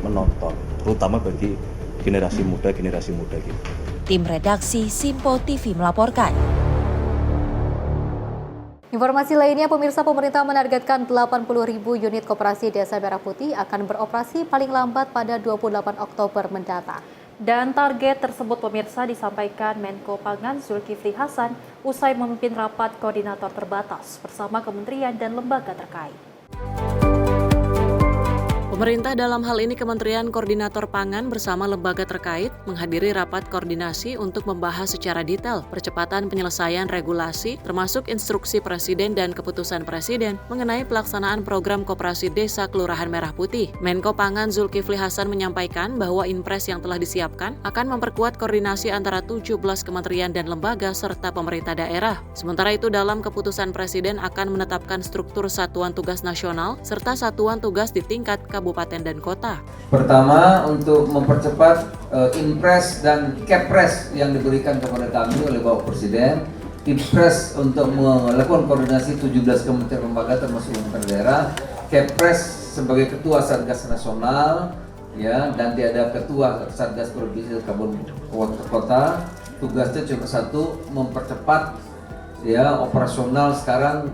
menonton, terutama bagi generasi muda gitu. Tim redaksi Simpo TV melaporkan. Informasi lainnya, pemirsa, pemerintah menargetkan 80.000 unit koperasi Desa Merah Putih akan beroperasi paling lambat pada 28 Oktober mendatang. Dan target tersebut, pemirsa, disampaikan Menko Pangan Zulkifli Hasan usai memimpin rapat koordinator terbatas bersama kementerian dan lembaga terkait. Pemerintah dalam hal ini Kementerian Koordinator Pangan bersama lembaga terkait menghadiri rapat koordinasi untuk membahas secara detail percepatan penyelesaian regulasi termasuk instruksi Presiden dan keputusan Presiden mengenai pelaksanaan program Koperasi Desa Kelurahan Merah Putih. Menko Pangan Zulkifli Hasan menyampaikan bahwa Inpres yang telah disiapkan akan memperkuat koordinasi antara 17 kementerian dan lembaga serta pemerintah daerah. Sementara itu dalam keputusan Presiden akan menetapkan struktur satuan tugas nasional serta satuan tugas di tingkat kabupaten dan kota. Pertama, untuk mempercepat Inpres dan Kepres yang diberikan kepada kami oleh Bapak Presiden. Inpres untuk melakukan koordinasi 17 kementerian lembaga termasuk pemerintah daerah. Kepres sebagai ketua Satgas Nasional, ya, dan ada ketua Satgas Provinsi Kabupaten Kota. Tugasnya cuma satu, mempercepat, ya, operasional sekarang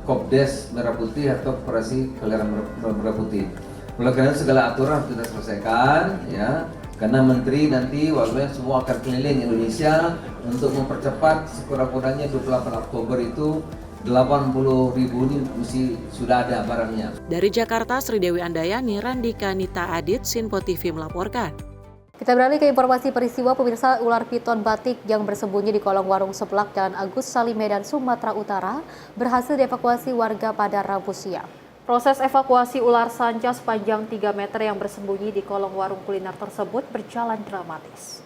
Kopdes Merah Putih atau Koperasi Kelurahan Merah Putih. Oleh karena segala aturan harus kita selesaikan, ya, karena menteri nanti walaupun semua akan keliling Indonesia untuk mempercepat sekurang-kurangnya 28 Oktober itu 80.000 ini mesti sudah ada barangnya. Dari Jakarta, Sri Dewi Andayani, Randika Nita Adit, Simpo TV melaporkan. Kita beralih ke informasi peristiwa, pemirsa. Ular piton batik yang bersembunyi di kolong warung seblak Jalan Agus Salim, Medan, Sumatera Utara berhasil dievakuasi warga pada Rabu siang. Proses evakuasi ular sanca sepanjang 3 meter yang bersembunyi di kolong warung kuliner tersebut berjalan dramatis.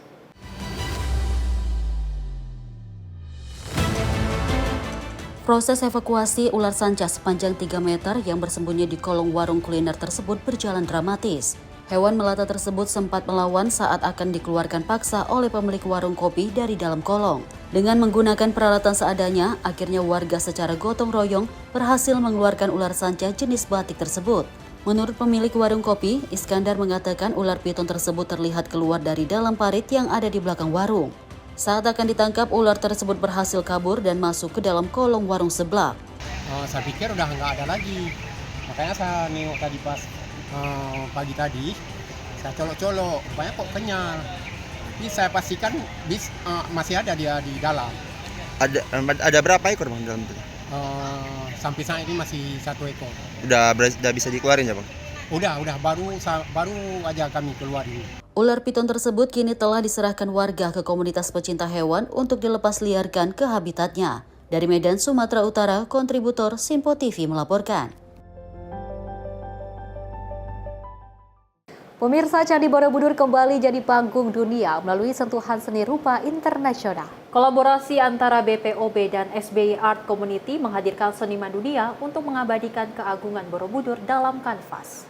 Proses evakuasi ular sanca sepanjang 3 meter yang bersembunyi di kolong warung kuliner tersebut berjalan dramatis. Hewan melata tersebut sempat melawan saat akan dikeluarkan paksa oleh pemilik warung kopi dari dalam kolong. Dengan menggunakan peralatan seadanya, akhirnya warga secara gotong royong berhasil mengeluarkan ular sanca jenis batik tersebut. Menurut pemilik warung kopi, Iskandar mengatakan ular piton tersebut terlihat keluar dari dalam parit yang ada di belakang warung. Saat akan ditangkap, ular tersebut berhasil kabur dan masuk ke dalam kolong warung sebelah. Saya pikir udah nggak ada lagi, makanya saya nengok tadi pas pagi tadi, saya colok-colok, rupanya kok kenyal. Tapi saya pastikan masih ada dia di dalam. Ada berapa ekor bang dalam itu? Sampai saat ini masih 1 ekor. Udah bisa dikeluarin ya bang? Udah baru aja kami keluar ini. Ular piton tersebut kini telah diserahkan warga ke komunitas pecinta hewan untuk dilepas liarkan ke habitatnya. Dari Medan, Sumatera Utara, kontributor Simpo TV melaporkan. Pemirsa, Candi Borobudur kembali jadi panggung dunia melalui sentuhan seni rupa internasional. Kolaborasi antara BPOB dan SBY Art Community menghadirkan seniman dunia untuk mengabadikan keagungan Borobudur dalam kanvas.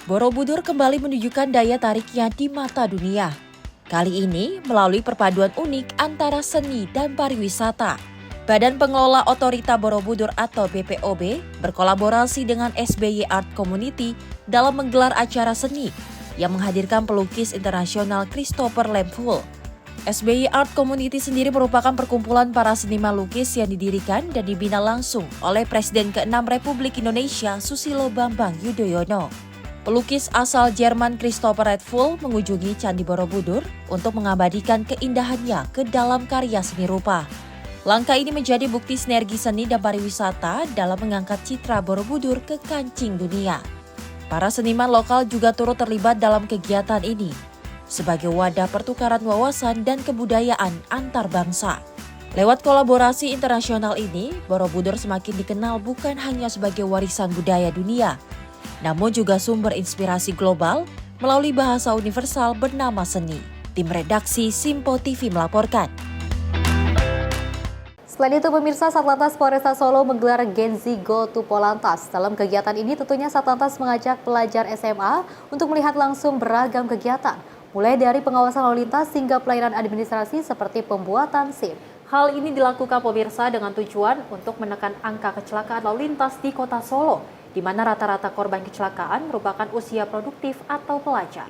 Borobudur kembali menunjukkan daya tariknya di mata dunia. Kali ini melalui perpaduan unik antara seni dan pariwisata. Badan Pengelola Otorita Borobudur atau BPOB berkolaborasi dengan SBY Art Community dalam menggelar acara seni yang menghadirkan pelukis internasional Christopher Lemful. SBY Art Community sendiri merupakan perkumpulan para seniman lukis yang didirikan dan dibina langsung oleh Presiden ke-6 Republik Indonesia Susilo Bambang Yudhoyono. Pelukis asal Jerman Christopher Lemful mengunjungi Candi Borobudur untuk mengabadikan keindahannya ke dalam karya seni rupa. Langkah ini menjadi bukti sinergi seni dan pariwisata dalam mengangkat citra Borobudur ke kancing dunia. Para seniman lokal juga turut terlibat dalam kegiatan ini sebagai wadah pertukaran wawasan dan kebudayaan antar bangsa. Lewat kolaborasi internasional ini, Borobudur semakin dikenal bukan hanya sebagai warisan budaya dunia, namun juga sumber inspirasi global melalui bahasa universal bernama seni. Tim redaksi Simpo TV melaporkan. Selain itu, pemirsa, Satlantas Polresta Solo menggelar Gen Z Go to Polantas. Dalam kegiatan ini tentunya Satlantas mengajak pelajar SMA untuk melihat langsung beragam kegiatan, mulai dari pengawasan lalu lintas hingga pelayanan administrasi seperti pembuatan SIM. Hal ini dilakukan pemirsa dengan tujuan untuk menekan angka kecelakaan lalu lintas di kota Solo, di mana rata-rata korban kecelakaan merupakan usia produktif atau pelajar.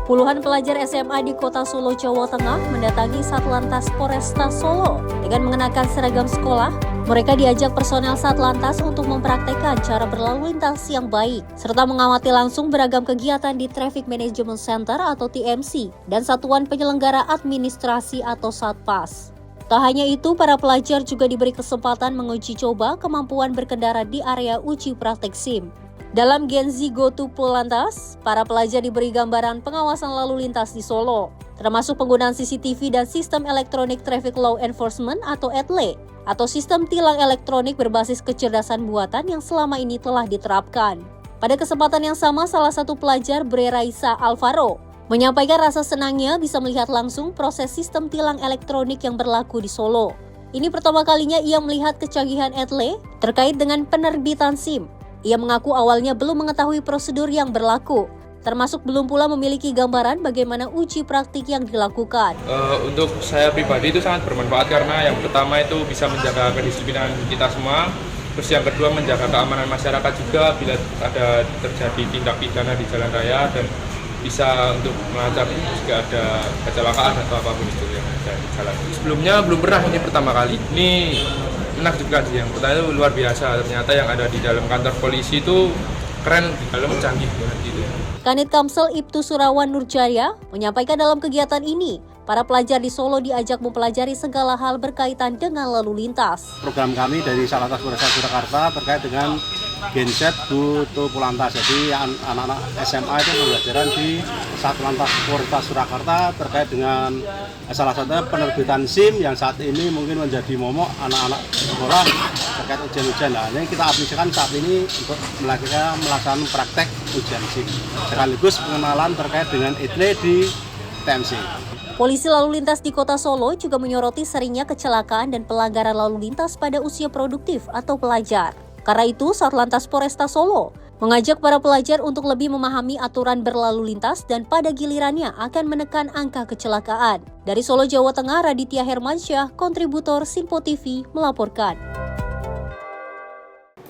Puluhan pelajar SMA di kota Solo, Jawa Tengah mendatangi Satlantas Polresta Solo. Dengan mengenakan seragam sekolah, mereka diajak personel Satlantas untuk mempraktekkan cara berlalu lintas yang baik, serta mengamati langsung beragam kegiatan di Traffic Management Center atau TMC dan Satuan Penyelenggara Administrasi atau Satpas. Tak hanya itu, para pelajar juga diberi kesempatan menguji coba kemampuan berkendara di area uji praktek SIM. Dalam Gen Z Go to Polantas, para pelajar diberi gambaran pengawasan lalu lintas di Solo, termasuk penggunaan CCTV dan Sistem Electronic Traffic Law Enforcement atau ETLE, atau sistem tilang elektronik berbasis kecerdasan buatan yang selama ini telah diterapkan. Pada kesempatan yang sama, salah satu pelajar, Bre Raisa Alvaro, menyampaikan rasa senangnya bisa melihat langsung proses sistem tilang elektronik yang berlaku di Solo. Ini pertama kalinya ia melihat kecanggihan ETLE terkait dengan penerbitan SIM. Ia mengaku awalnya belum mengetahui prosedur yang berlaku, termasuk belum pula memiliki gambaran bagaimana uji praktik yang dilakukan. Untuk saya pribadi itu sangat bermanfaat karena yang pertama itu bisa menjaga kedisiplinan kita semua, terus yang kedua menjaga keamanan masyarakat juga bila ada terjadi tindak pidana di jalan raya, dan bisa untuk melacak jika ada kecelakaan atau apapun itu yang ada di jalan. Sebelumnya belum pernah, ini pertama kali. Ini menakjubkan sih, yang pertama itu luar biasa, ternyata yang ada di dalam kantor polisi itu keren, di dalam canggih gitu. Kanit Kamsel Ibtu Surawan Nurjaya menyampaikan dalam kegiatan ini, para pelajar di Solo diajak mempelajari segala hal berkaitan dengan lalu lintas. Program kami dari Satlantas Polresta Surakarta terkait dengan Gen Z Go to Polantas. Jadi anak-anak SMA itu pembelajaran di Satlantas Polresta Surakarta terkait dengan salah satunya penerbitan SIM yang saat ini mungkin menjadi momok anak-anak sekolah terkait ujian-ujian. Nah, ini kita aplikasikan saat ini untuk melaksanakan praktek ujian SIM. Sekaligus pengenalan terkait dengan ETLE di TMC. Polisi lalu lintas di kota Solo juga menyoroti seringnya kecelakaan dan pelanggaran lalu lintas pada usia produktif atau pelajar. Karena itu, Satlantas Polresta Solo mengajak para pelajar untuk lebih memahami aturan berlalu lintas dan pada gilirannya akan menekan angka kecelakaan. Dari Solo, Jawa Tengah, Raditya Hermansyah, kontributor Simpo TV melaporkan.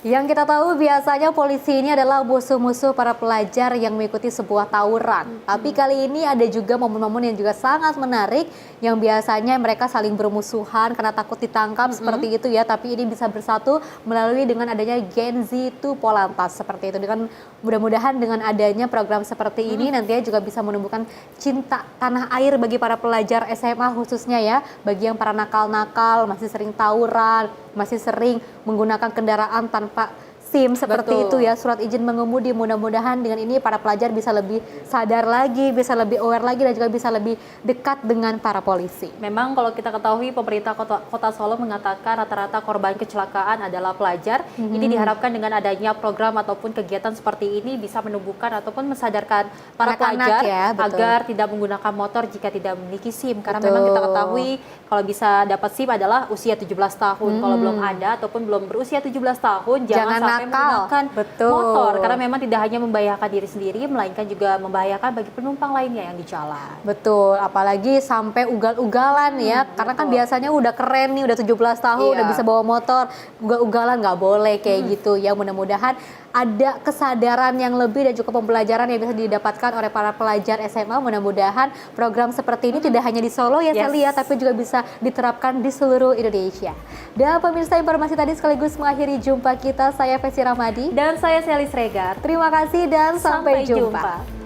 Yang kita tahu biasanya polisi ini adalah musuh-musuh para pelajar yang mengikuti sebuah tawuran. Tapi kali ini ada juga momen-momen yang juga sangat menarik yang biasanya mereka saling bermusuhan karena takut ditangkap seperti itu ya. Tapi ini bisa bersatu melalui dengan adanya Gen Z to Polantas seperti itu. Dengan mudah-mudahan dengan adanya program seperti ini nantinya juga bisa menumbuhkan cinta tanah air bagi para pelajar SMA khususnya ya. Bagi yang para nakal-nakal, masih sering tawuran, masih sering menggunakan kendaraan tanpa SIM seperti itu ya, surat izin mengemudi. Mudah-mudahan dengan ini para pelajar bisa lebih sadar lagi, bisa lebih aware lagi dan juga bisa lebih dekat dengan para polisi. Memang kalau kita ketahui pemerintah Kota Solo mengatakan rata-rata korban kecelakaan adalah pelajar. Ini diharapkan dengan adanya program ataupun kegiatan seperti ini bisa menumbuhkan ataupun mensadarkan para pelajar ya, agar tidak menggunakan motor jika tidak memiliki SIM. Karena memang kita ketahui kalau bisa dapat SIM adalah usia 17 tahun. Kalau belum ada ataupun belum berusia 17 tahun jangan sampai menggunakan motor karena memang tidak hanya membahayakan diri sendiri melainkan juga membahayakan bagi penumpang lainnya yang di jalan. Betul, apalagi sampai ugal-ugalan ya, karena kan biasanya udah keren nih, udah 17 tahun, udah bisa bawa motor, ugal-ugalan nggak boleh kayak gitu ya. Mudah-mudahan ada kesadaran yang lebih dan juga pembelajaran yang bisa didapatkan oleh para pelajar SMA. Mudah-mudahan program seperti ini tidak hanya di Solo ya saya lihat, tapi juga bisa diterapkan di seluruh Indonesia. Dan pemirsa, informasi tadi sekaligus mengakhiri jumpa kita. Saya Fesi Ramadi dan saya Selis Regar. Terima kasih dan sampai jumpa.